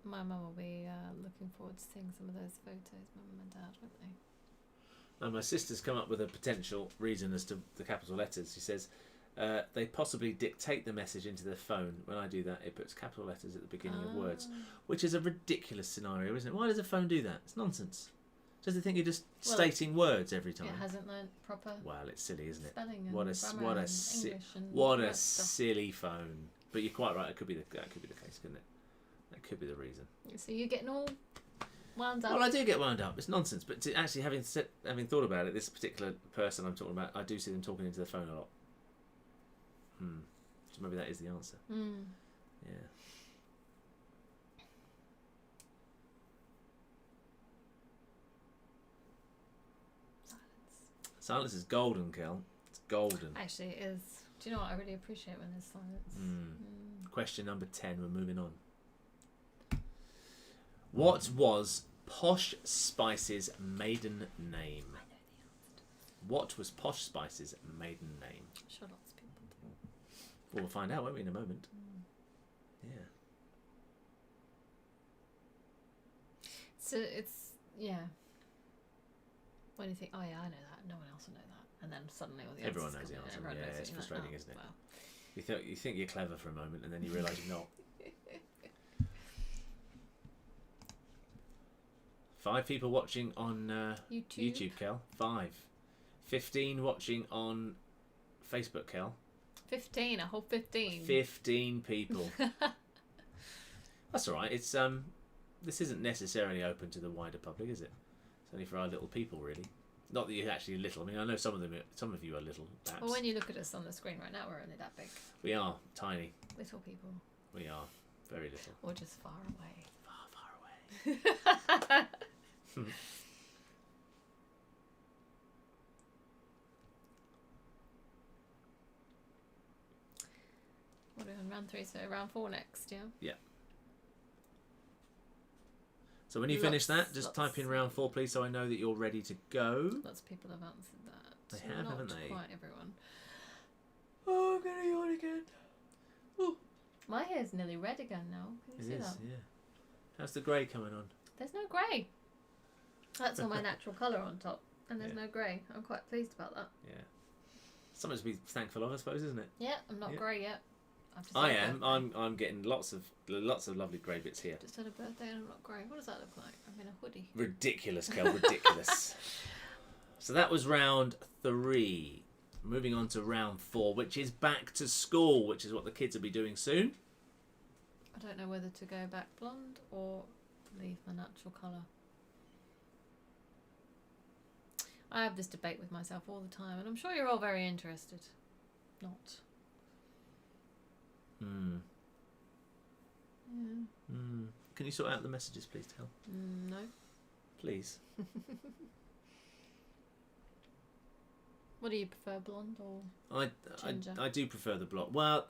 My mum will be looking forward to seeing some of those photos, mum and dad, won't they? And my sister's come up with a potential reason as to the capital letters. She says they possibly dictate the message into their phone. When I do that, it puts capital letters at the beginning of words, which is a ridiculous scenario, isn't it? Why does a phone do that? It's nonsense. Does it think you're just stating words every time? It hasn't learnt proper Well, it's silly, isn't it? spelling and What grammar a and English and what all a that stuff. silly phone. But you're quite right. That could be the case, couldn't it? That could be the reason. So you're getting all wound up. Well, I do get wound up. It's nonsense. But actually, having thought about it, this particular person I'm talking about, I do see them talking into the phone a lot. So maybe that is the answer. Yeah. Silence is golden, Kel. It's golden. Actually, it is. Do you know what? I really appreciate when there's silence. Question number 10. We're moving on. What was Posh Spice's maiden name? What was Posh Spice's maiden name? I'm sure lots of people do. Well, we'll find out, won't we, in a moment? Yeah. So it's, yeah. When you think, oh yeah, I know that, no one else will know that. And then suddenly all the Everyone answers knows the come in, answer. everyone Yeah, knows it, it's you're like, frustrating, oh, isn't it? Well. You think you're clever for a moment, and then you realise you're not. 5 people watching on YouTube, Kel. 5. 15 watching on Facebook, Kel. 15, a whole 15. 15 people. That's all right. It's this isn't necessarily open to the wider public, is it? It's only for our little people, really. Not that you're actually little. I mean, I know some of you are little, perhaps. Well, when you look at us on the screen right now, we're only that big. We are tiny. Little people. We are very little. Or just far away. Far, far away. What are we on round 3? So round 4 next, yeah? Yeah. So when you finish that, just type in round 4, please, so I know that you're ready to go. Lots of people have answered that. They have, haven't they? Not quite everyone. Oh, I'm gonna yawn again. Ooh. My hair's nearly red again now. Can you see that? Yeah. How's the grey coming on? There's no grey. That's all my natural colour on top. And there's no grey. I'm quite pleased about that. Yeah. Something to be thankful of, I suppose, isn't it? Yeah, I'm not grey yet. I am. I'm getting lots of lovely grey bits here. Just had a birthday and I'm not grey. What does that look like? I'm in a hoodie. Ridiculous, Kel, ridiculous. So that was round 3. Moving on to round 4, which is back to school, which is what the kids will be doing soon. I don't know whether to go back blonde or leave my natural colour. I have this debate with myself all the time, and I'm sure you're all very interested. Not. Yeah. Can you sort out the messages, please, Tel? No. Please. What do you prefer, blonde or ginger? I do prefer the blonde. Well,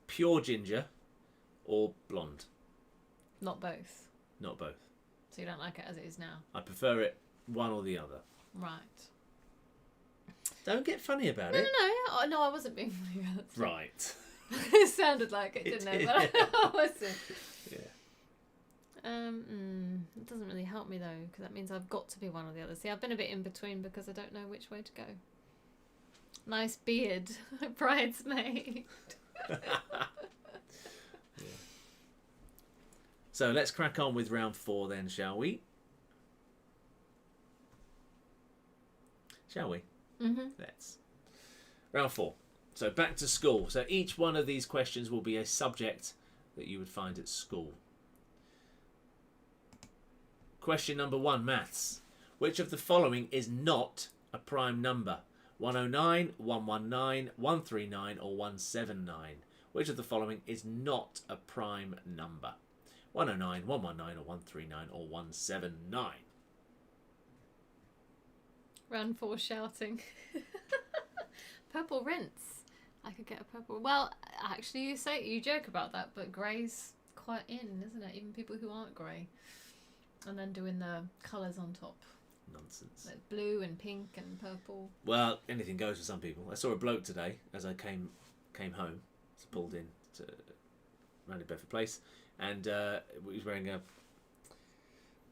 pure ginger or blonde. Not both. Not both. So you don't like it as it is now? I prefer it one or the other. Right. Don't get funny about it. No, I wasn't being funny about it. Right. It sounded like it, didn't it? But I wasn't. Yeah. It doesn't really help me though, because that means I've got to be one or the other. See, I've been a bit in between because I don't know which way to go. Nice beard, bridesmaid. So let's crack on with round 4 then, shall we? Shall we? Mm-hmm. Let's. Round 4. So back to school. So each one of these questions will be a subject that you would find at school. Question number 1, maths. Which of the following is not a prime number? 109, 119, 139 or 179? Which of the following is not a prime number? 109, 119 or 139 or 179? Round 4 shouting. Purple rinse. I could get a purple. Well, actually, you joke about that, but grey's quite in, isn't it? Even people who aren't grey. And then doing the colours on top. Nonsense. Like blue and pink and purple. Well, anything goes for some people. I saw a bloke today as I came home. So pulled in to round in Bedford Place, and he was wearing a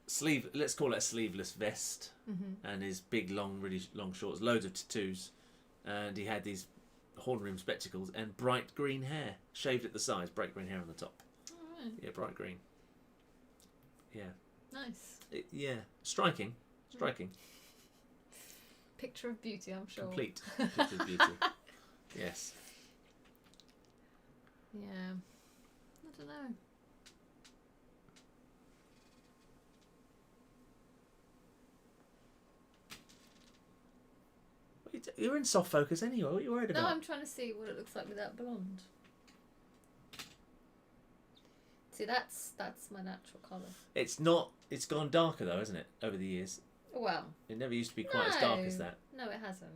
sleeve. Let's call it a sleeveless vest, and his big, really long shorts, loads of tattoos, and he had these horn rimmed spectacles and bright green hair, shaved at the sides, bright green hair on the top. All right. Yeah, bright green. Yeah. Nice. Yeah, striking. Picture of beauty, I'm sure. Complete picture of beauty. Yes. Yeah. I don't know. You're in soft focus anyway. What are you worried about? No, I'm trying to see what it looks like without blonde. See, that's my natural colour. It's not. It's gone darker though, isn't it? Over the years, Well, it never used to be quite as dark as that. no, it hasn't.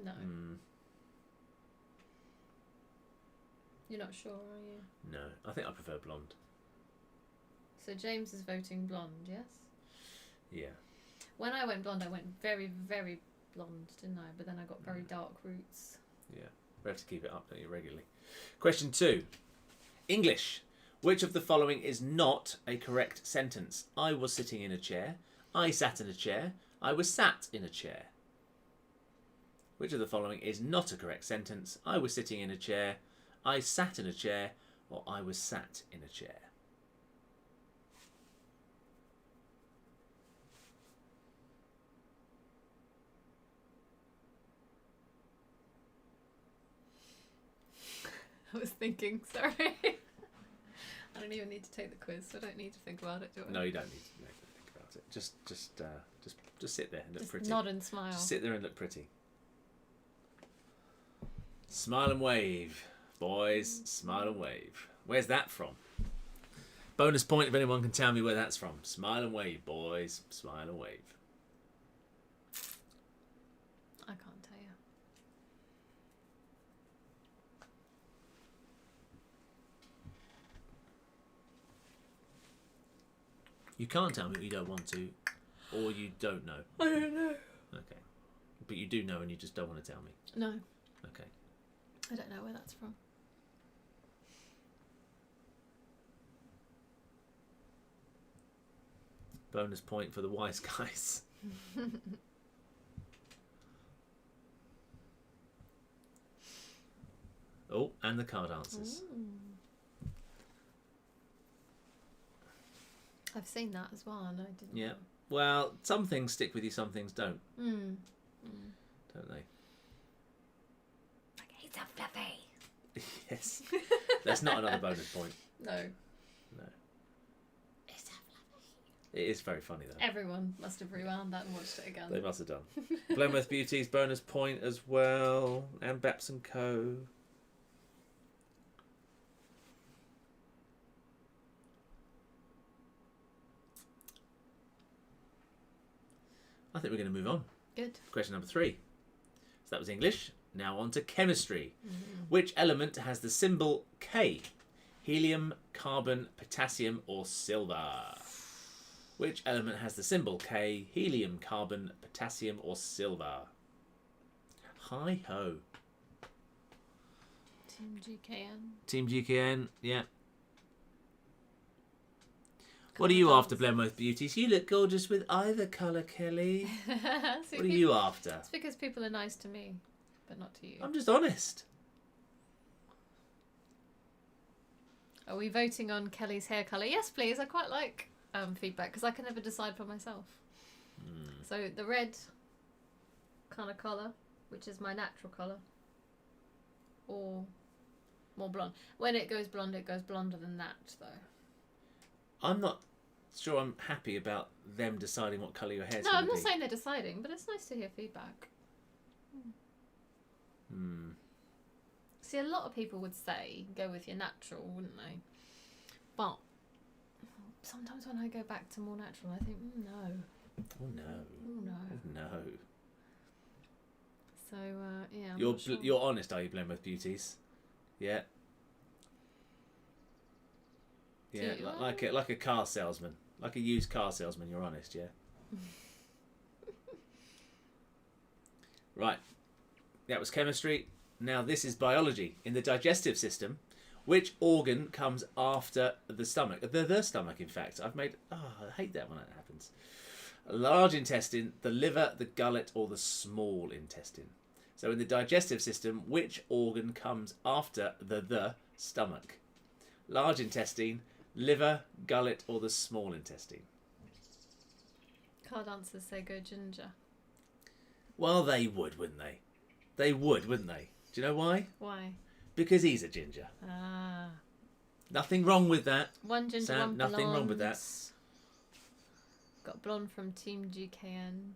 No. You're not sure, are you? No, I think I prefer blonde. So James is voting blonde, yes? Yeah. When I went blonde, I went very, very blonde, didn't I? But then I got very dark roots. Yeah. We have to keep it up, don't you, regularly. Question 2. English. Which of the following is not a correct sentence? I was sitting in a chair. I sat in a chair. I was sat in a chair. Which of the following is not a correct sentence? I was sitting in a chair. I sat in a chair. Or I was sat in a chair. I was thinking, sorry. I don't even need to take the quiz, so I don't need to think about it, do I? No, you don't need to think about it. Just sit there and look pretty. Nod and smile. Just sit there and look pretty. Smile and wave, boys. Smile and wave. Where's that from? Bonus point if anyone can tell me where that's from. Smile and wave, boys. Smile and wave. I can't tell you. You can't tell me what you don't want to, or you don't know. I don't know. Okay. But you do know and you just don't want to tell me. No, Okay. I don't know where that's from. Bonus point for the wise guys. Oh, and the card answers. Ooh. I've seen that as well, and I didn't. Yeah. Well, some things stick with you, some things don't. Know. Don't they? Like, he's a fluffy. Yes. That's not another bonus point. No. No. Is that fluffy? It is very funny though. Everyone must have rewound that and watched it again. They must have done. Blenworth Beauty's bonus point as well, and Baps and Co. I think we're going to move on. Good. Question number 3. So that was English. Now on to chemistry. Which element has the symbol K? Helium, carbon, potassium, or silver? Which element has the symbol K? Helium, carbon, potassium, or silver? Hi ho. Team GKN. Team GKN, yeah. What are you after, Blenworth Beauties? You look gorgeous with either colour, Kelly. What are you after? It's because people are nice to me, but not to you. I'm just honest. Are we voting on Kelly's hair colour? Yes, please. I quite like feedback because I can never decide for myself. So the red kind of colour, which is my natural colour, or more blonde. When it goes blonde, it goes blonder than that, though. I'm not sure I'm happy about them deciding what colour your hair's No, going I'm to not be. saying they're deciding, but it's nice to hear feedback. See, a lot of people would say go with your natural, wouldn't they? But sometimes when I go back to more natural, I think, no. Oh no. Oh no. Oh no. So, yeah. I'm You're not sure. you're honest, are you, Blenmouth Beauties? Yeah. Yeah, Do you- like a car salesman. Like a used car salesman, you're honest, yeah? Right. That was chemistry. Now this is biology. In the digestive system, which organ comes after the stomach? The stomach, in fact. I hate that when that happens. A large intestine, the liver, the gullet, or the small intestine. So in the digestive system, which organ comes after the stomach? Large intestine, liver, gullet, or the small intestine? Card answers say go ginger. Well, they would, wouldn't they? They would, wouldn't they? Do you know why? Why? Because he's a ginger. Ah. Nothing wrong with that. One ginger, Sam, one blonde. nothing wrong with that. Got blonde from Team GKN.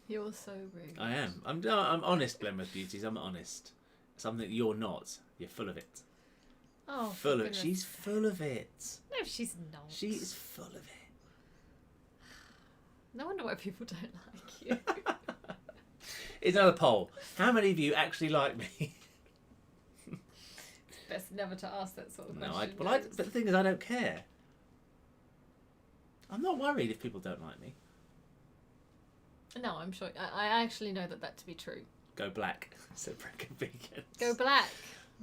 You're so rude. I am. I'm honest, Blenmouth Beauties. I'm honest. Something you're not. You're full of it. Oh, for Full of it. goodness She's sake. full of it. No, she's not. She is full of it. No wonder why people don't like you. Here's another poll. How many of you actually like me? Best never to ask that sort of No, question. but the thing is, I don't care. I'm not worried if people don't like me. No, I'm sure. I actually know that to be true. Go black, said Brecon Beacon. Go black.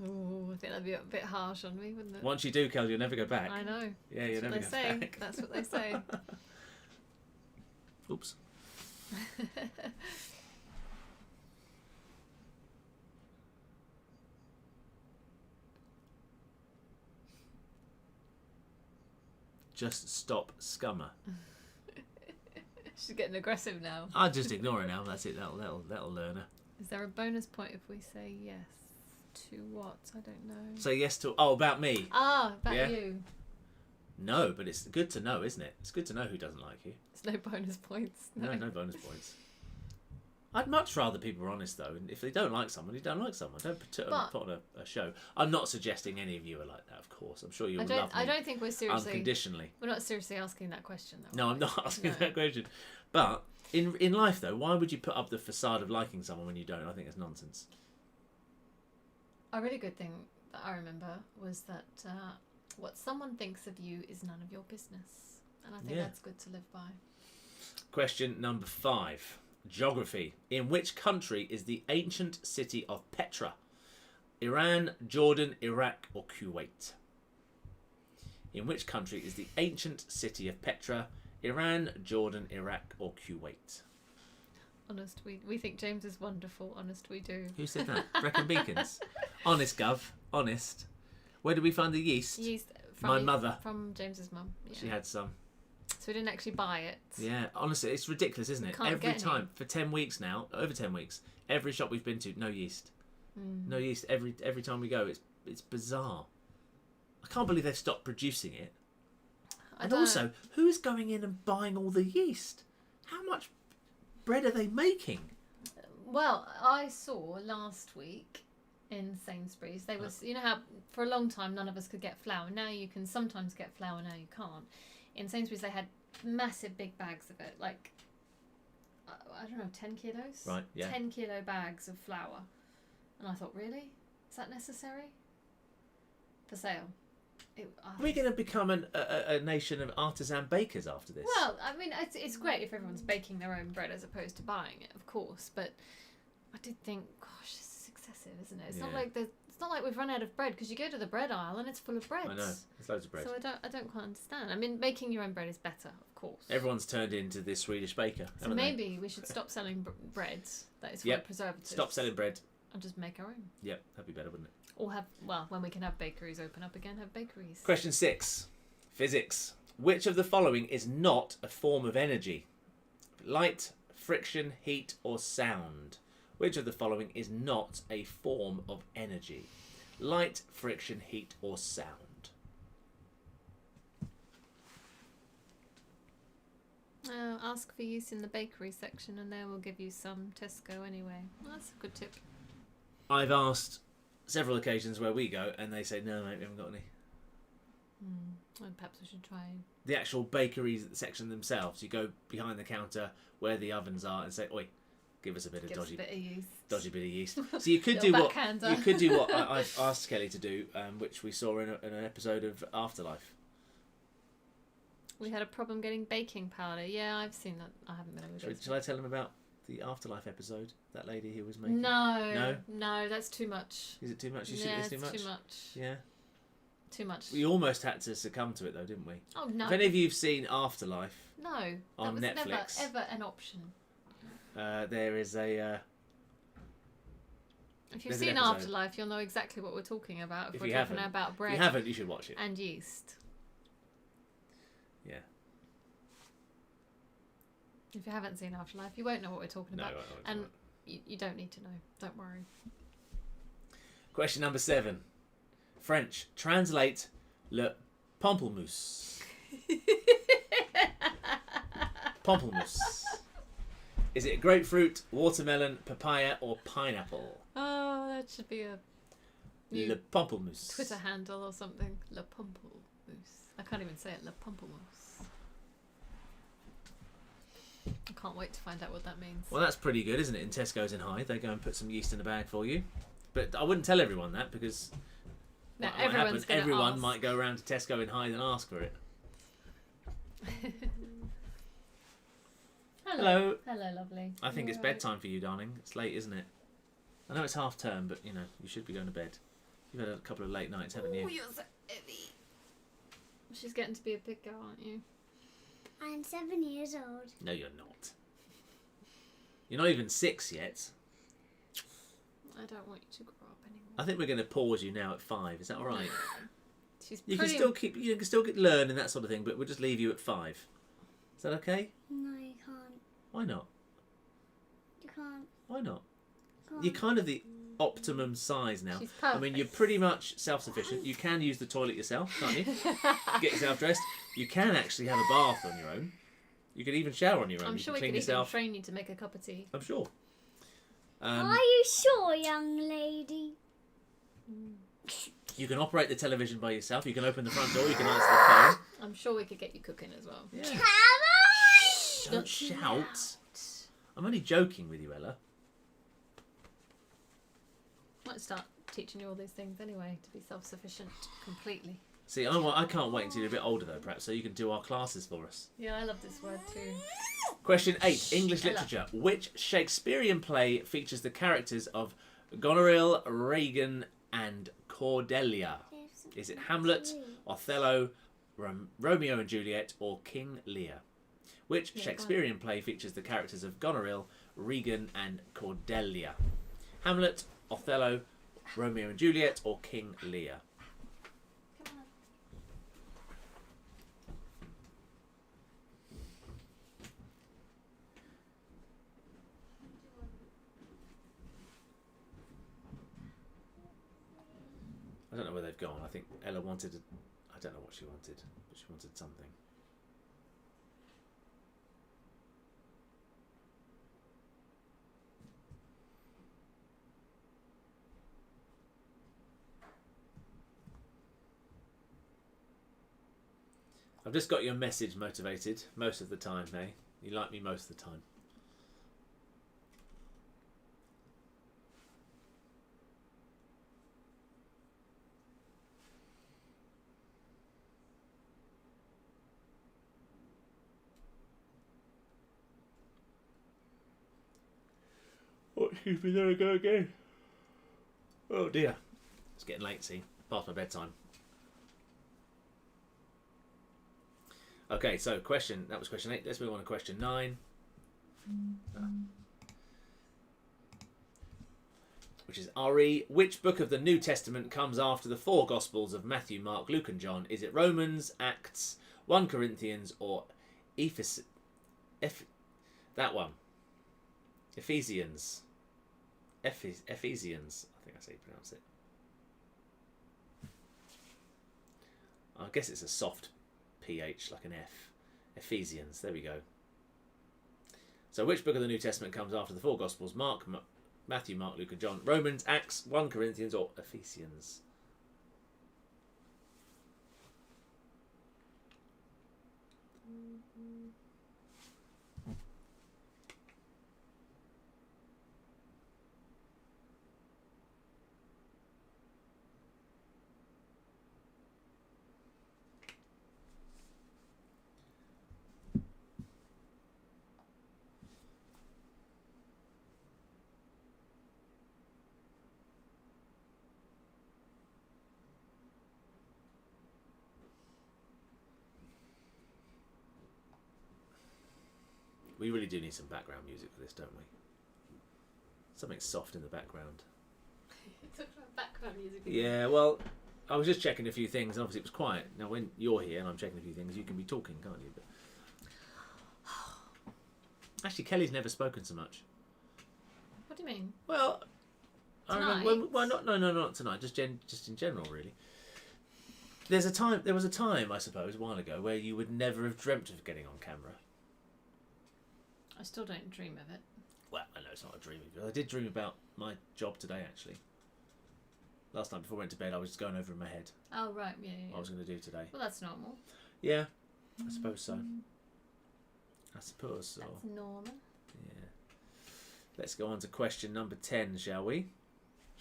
Ooh, I think that'd be a bit harsh on me, wouldn't it? Once you do, Kel, you'll never go back. I know. Yeah, you'll never That's go what they say. back. That's what they say. Oops. Just stop scummer. She's getting aggressive now. I'll just ignore her now. That's it. That'll learn her. Is there a bonus point if we say yes to what? I don't know. Say yes to. Oh, about me. Ah, about Yeah. you. No, but it's good to know, isn't it? It's good to know who doesn't like you. There's no bonus points. No bonus points. I'd much rather people were honest, though. And if they don't like someone, you don't like someone. Don't put on a show. I'm not suggesting any of you are like that, of course. I'm sure you'll love me I don't think we're seriously. unconditionally. We're not seriously asking that question, though. No, I'm not asking No. that question. But in life, though, why would you put up the facade of liking someone when you don't? I think it's nonsense. A really good thing that I remember was that what someone thinks of you is none of your business. And I think Yeah. that's good to live by. Question number 5. Geography. In which country is the ancient city of Petra? Iran, Jordan, Iraq, or Kuwait? In which country is the ancient city of Petra? Iran, Jordan, Iraq, or Kuwait? Honest, we think James is wonderful. Honest, we do. Who said that? Brecon Beacons. Honest, Gov. Honest. Where did we find the yeast? Yeast My mother. From James's mum. Yeah. She had some. So we didn't actually buy it. Yeah, honestly, it's ridiculous, isn't it? can't Every get time any. for 10 weeks now, over 10 weeks, every shop we've been to, no yeast, no yeast. Every time we go, it's bizarre. I can't believe they've stopped producing it. And also, who is going in and buying all the yeast? How much bread are they making? Well, I saw last week in Sainsbury's, they was, you know how for a long time none of us could get flour. Now you can sometimes get flour, now you can't. In Sainsbury's they had massive big bags of it, like, I don't know, 10 kilos? Right, yeah. 10 kilo bags of flour. And I thought, really? Is that necessary? For sale. Are we going to become a nation of artisan bakers after this? Well, I mean, it's great if everyone's baking their own bread as opposed to buying it, of course. But I did think, gosh, this is excessive, isn't it? It's not Yeah. like there's not like we've run out of bread, because you go to the bread aisle and it's full of bread. I know. There's loads of bread. So I don't quite understand. I mean, making your own bread is better, of course. Everyone's turned into this Swedish baker, So haven't maybe we should stop selling bread that is full Yep. of preservatives. Stop selling bread. And just make our own. Yep, that'd be better, wouldn't it? Or have, well, when we can have bakeries open up again, have bakeries. Question 6. Physics. Which of the following is not a form of energy? Light, friction, heat, or sound? Which of the following is not a form of energy? Light, friction, heat, or sound? Ask for use in the bakery section and they will give you some. Tesco anyway. Well, that's a good tip. I've asked several occasions where we go and they say, no, mate, we haven't got any. Well, perhaps we should try. The actual bakeries section themselves, you go behind the counter where the ovens are and say, oi, give us a bit of dodgy bit of yeast. Dodgy bit of yeast. So you could Little do what backhander. you could do what I've asked Kelly to do, which we saw in an episode of Afterlife. We had a problem getting baking powder. Yeah, I've seen that. I haven't been able to. Shall I tell him about the Afterlife episode? That lady who was making. No, that's too much. Is it too much? You Yeah, think it's it's too much. Yeah. Too much. We almost had to succumb to it though, didn't we? Oh no. If any of you've seen Afterlife No. on That was Netflix, never ever an option. there is a. If you've there's an seen episode. Afterlife, you'll know exactly what we're talking about. If we're you talking haven't- about If bread you haven't, you should watch it. and yeast. Yeah. If you haven't seen Afterlife, you won't know what we're talking No, about. I And won't. you don't need to know. Don't worry. Question number 7. French. Translate le pamplemousse. Pamplemousse. Is it grapefruit, watermelon, papaya, or pineapple? Oh, that should be a Le new pamplemousse. Twitter handle or something. Le Pamplemousse. I can't even say it. Le Pamplemousse. I can't wait to find out what that means. Well, that's pretty good, isn't it? In Tesco's in Hyde, they go and put some yeast in a bag for you. But I wouldn't tell everyone that because No, what might happen, everyone's gonna everyone ask. might go around to Tesco in Hyde and ask for it. Hello. Hello, lovely. I think it's Alright. bedtime for you, darling. It's late, isn't it? I know it's half term, but you know you should be going to bed. You've had a couple of late nights, haven't you? Oh, you're so heavy. She's getting to be a big girl, aren't you? I'm 7 years old. No, you're not. You're not even 6 yet. I don't want you to grow up anymore. I think we're going to pause you now at 5. Is that all right? She's You pretty. can still learn and that sort of thing, but we'll just leave you at 5. Is that okay? No, you can't. Why not? You can't. Why not? Can't. You're kind of the optimum size now. She's I perfect. mean, you're pretty much self-sufficient. You can use the toilet yourself, can't you? Get yourself dressed. You can actually have a bath on your own. You can even shower on your own. I'm you sure can we clean could even yourself. train you to make a cup of tea. I'm sure. Are you sure, young lady? You can operate the television by yourself. You can open the front door. You can answer the phone. I'm sure we could get you cooking as well. Yeah. Come on! Don't shout. I'm only joking with you, Ella. Might start teaching you all these things anyway to be self-sufficient completely. See, I can't wait until you're a bit older, though, perhaps, so you can do our classes for us. Yeah, I love this word too. Question 8. English Ella. literature. Which Shakespearean play features the characters of Goneril, Regan, and Cordelia? Is it Hamlet, Othello, Romeo and Juliet, or King Lear? Which Yeah, Shakespearean play features the characters of Goneril, Regan, and Cordelia? Hamlet, Othello, Romeo and Juliet, or King Lear? Come on. I don't know where they've gone. I think Ella wanted... I don't know what she wanted, but she wanted something. I've just got your message motivated most of the time, May. You like me most of the time. Oh, excuse me, there I go again. Oh dear. It's getting late, see? Past my bedtime. Okay, so that was question 8. Let's move on to question 9. Which is RE. Which book of the New Testament comes after the 4 Gospels of Matthew, Mark, Luke and John? Is it Romans, Acts, 1 Corinthians or that one? Ephesians. Ephesians. I think that's how you pronounce it. I guess it's a soft PH, like an F. Ephesians. There we go. So which book of the New Testament comes after the 4 Gospels? Matthew, Mark, Luke and John. Romans, Acts, 1 Corinthians or Ephesians? We really do need some background music for this, don't we? Something soft in the background. Talking about background music. Yeah, well, I was just checking a few things, and obviously it was quiet. Now, when you're here and I'm checking a few things, you can be talking, can't you? But actually, Kelly's never spoken so much. What do you mean? Well, Tonight? Not tonight. Just in general, really. There was a time, I suppose, a while ago, where you would never have dreamt of getting on camera. I still don't dream of it. Well, I know it's not a dream. I did dream about my job today, actually. Last night before I went to bed, I was just going over in my head Oh, right, yeah. what I was going to do today. Well, that's normal. Yeah, I suppose so. That's normal. Yeah. Let's go on to question number 10, shall we?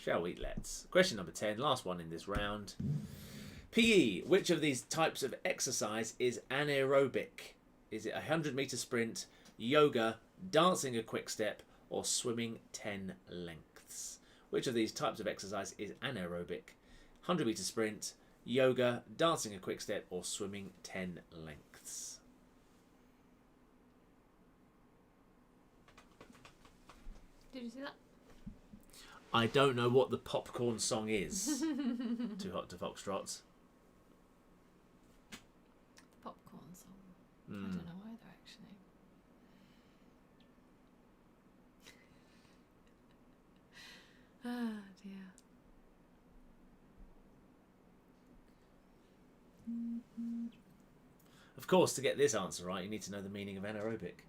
Let's. Question number 10, last one in this round. PE, which of these types of exercise is anaerobic? Is it a 100-metre sprint, yoga, dancing a quick step, or swimming 10 lengths? Which of these types of exercise is anaerobic? 100-metre sprint, yoga, dancing a quick step, or swimming 10 lengths? Did you see that? I don't know what the popcorn song is. Too hot to foxtrots. The popcorn song. I don't know either, actually. Ah, dear. Of course, to get this answer right, you need to know the meaning of anaerobic.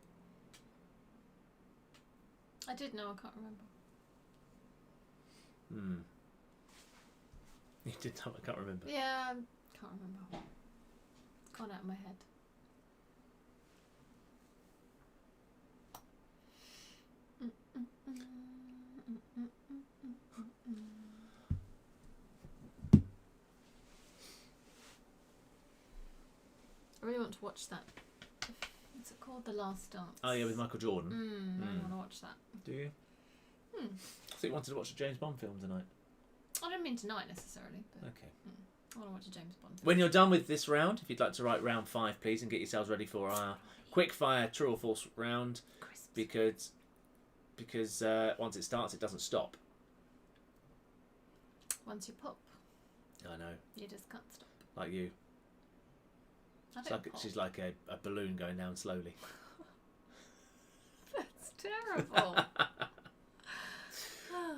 I did know, I can't remember. You did know, I can't remember. Yeah, I can't remember. It's gone out of my head. I really want to watch that. What's it called? The Last Dance. Oh yeah, with Michael Jordan. I really want to watch that. Do you? I thought you wanted to watch a James Bond film tonight. I don't mean tonight necessarily, but Okay. I want to watch a James Bond film. When you're done with this round, if you'd like to write round 5, please, and get yourselves ready for our quick fire true or false round, because once it starts, it doesn't stop. Once you pop, I know, you just can't stop. like you. I don't pop. She's like a balloon going down slowly. That's terrible.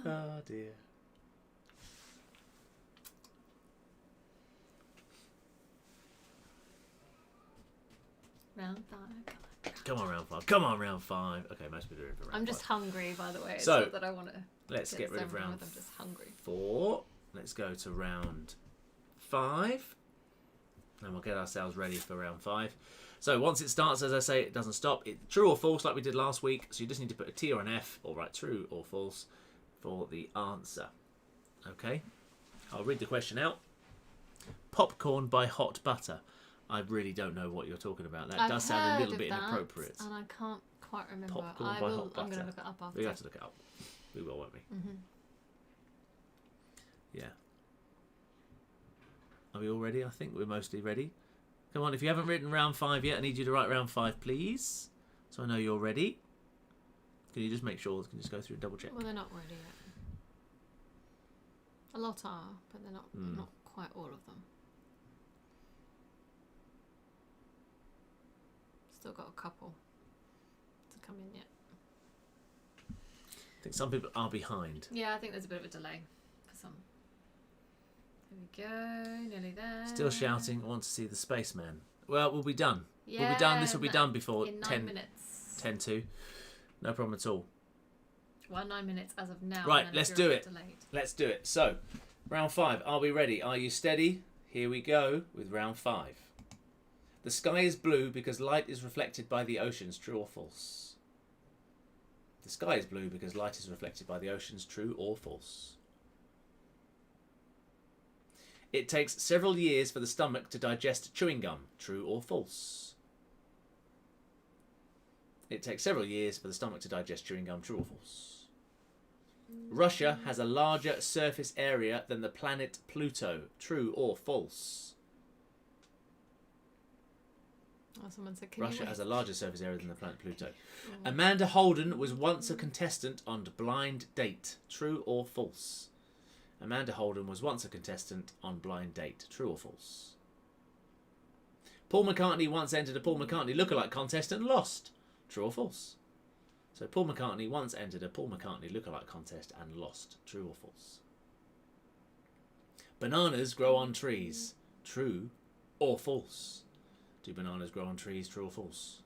Oh dear. Round 5. Come on, round 5. Come on, round 5. Okay, most people are in for round 5. I'm just hungry, by the way. It's So, not that I want to. Let's get rid of round I'm just hungry. 4. Let's go to round 5. And we'll get ourselves ready for round 5. So once it starts, as I say, it doesn't stop. It's true or false, like we did last week. So you just need to put a T or an F, or write true or false for the answer. Okay? I'll read the question out. Popcorn by hot butter. I really don't know what you're talking about. That does sound a little bit inappropriate. And I can't quite remember. Popcorn by hot butter. I'm going to look it up after. We have to look it up. We will, won't we? Mm-hmm. Yeah. Are we all ready? I think we're mostly ready. Come on, if you haven't written round 5 yet, I need you to write round 5, please. So I know you're ready. Can you just make sure? Can you just go through and double check? Well, they're not ready yet. A lot are, but they're not quite all of them. Still got a couple to come in yet. I think some people are behind. Yeah, I think there's a bit of a delay for some. There we go, nearly there. Still shouting, I want to see the spaceman. Well, we'll be done. Yeah, We'll be done. This will be done before in 10 minutes. 10 to. No problem at all. Well, 9 minutes as of now. Right, let's do it. Delayed. Let's do it. So, round 5. Are we ready? Are you steady? Here we go with round 5. The sky is blue because light is reflected by the oceans. True or false? The sky is blue because light is reflected by the oceans. True or false? It takes several years for the stomach to digest chewing gum. True or false? It takes several years for the stomach to digest chewing gum. True or false? Russia has a larger surface area than the planet Pluto. True or false? Oh, someone said, Russia has a larger surface area than the planet Pluto. Oh. Amanda Holden was once a contestant on Blind Date. True or false? Amanda Holden was once a contestant on Blind Date. True or false? Paul McCartney once entered a Paul McCartney lookalike contest and lost. True or false? So Paul McCartney once entered a Paul McCartney lookalike contest and lost. True or false? Bananas grow on trees. True or false? Do bananas grow on trees? True or false?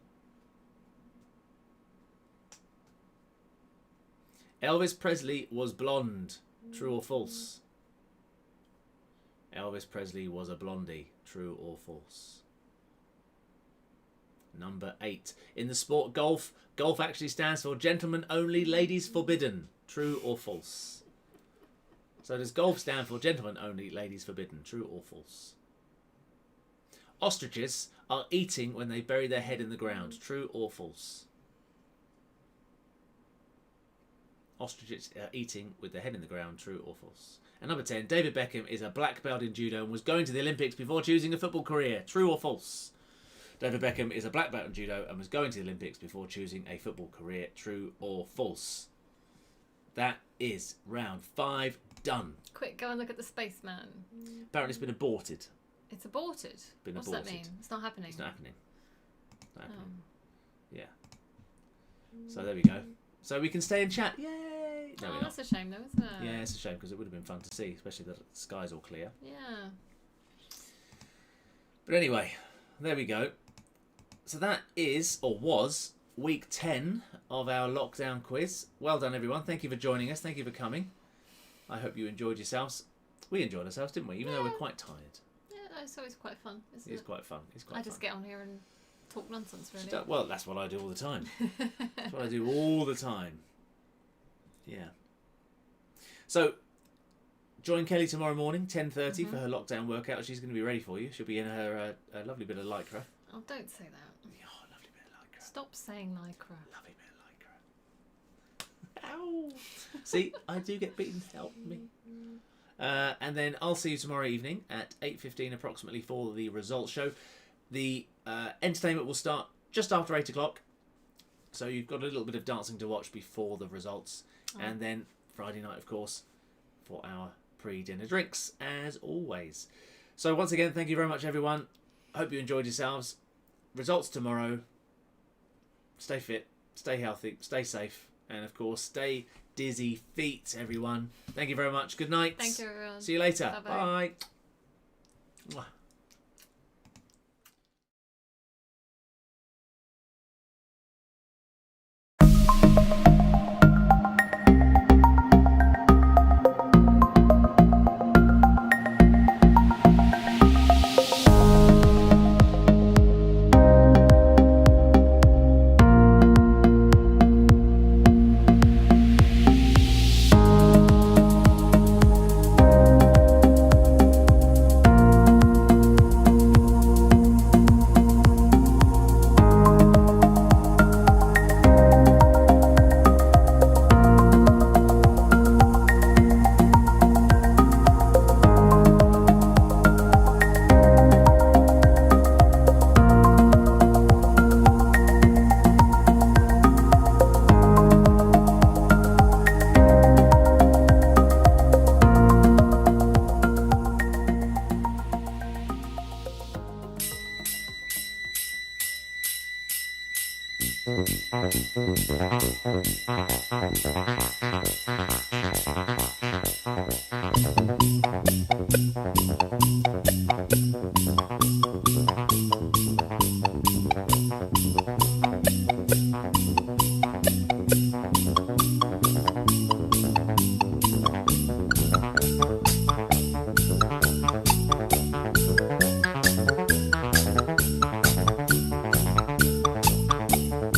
Elvis Presley was blonde. True or false? Elvis Presley was a blondie. True or false? Number 8. In the sport golf, golf actually stands for gentlemen only, ladies forbidden. True or false? So does golf stand for gentlemen only, ladies forbidden? True or false? Ostriches are eating when they bury their head in the ground. True or false? Ostriches are eating with their head in the ground. True or false? And number 10. David Beckham is a black belt in judo and was going to the Olympics before choosing a football career. True or false? David Beckham is a black belt in judo and was going to the Olympics before choosing a football career. True or false? That is round 5 done. Quick, go and look at the spaceman. Apparently it's been aborted. It's aborted. Been What's aborted. that mean? It's not happening. It's not happening. It's not happening. Oh. Yeah. So there we go. So we can stay and chat. Yay! No, Oh, we're that's not. a shame though, isn't it? Yeah, it's a shame because it would have been fun to see, especially that the sky's all clear. Yeah. But anyway, there we go. So that is, or was, week 10 of our lockdown quiz. Well done, everyone. Thank you for joining us. Thank you for coming. I hope you enjoyed yourselves. We enjoyed ourselves, didn't we? Even though we're quite tired. Yeah, no, it's always quite fun, isn't It's it? quite fun. It's quite I fun. just get on here and talk nonsense, really. Well, that's what I do all the time. That's what I do all the time. Yeah. So, join Kelly tomorrow morning, 10:30 for her lockdown workout. She's going to be ready for you. She'll be in her lovely bit of lycra. Oh, don't say that. Oh, lovely bit of lycra. Stop saying lycra. Lovely bit of lycra. Ow! See, I do get beaten. Help me. And then I'll see you tomorrow evening at 8:15 approximately for the results show. The entertainment will start just after 8 o'clock. So you've got a little bit of dancing to watch before the results. Oh. And then Friday night, of course, for our pre-dinner drinks, as always. So once again, thank you very much, everyone. Hope you enjoyed yourselves. Results tomorrow. Stay fit, stay healthy, stay safe, and of course, stay dizzy feet, everyone. Thank you very much. Good night. Thank you, everyone. See you later. Bye-bye. Bye. Mwah.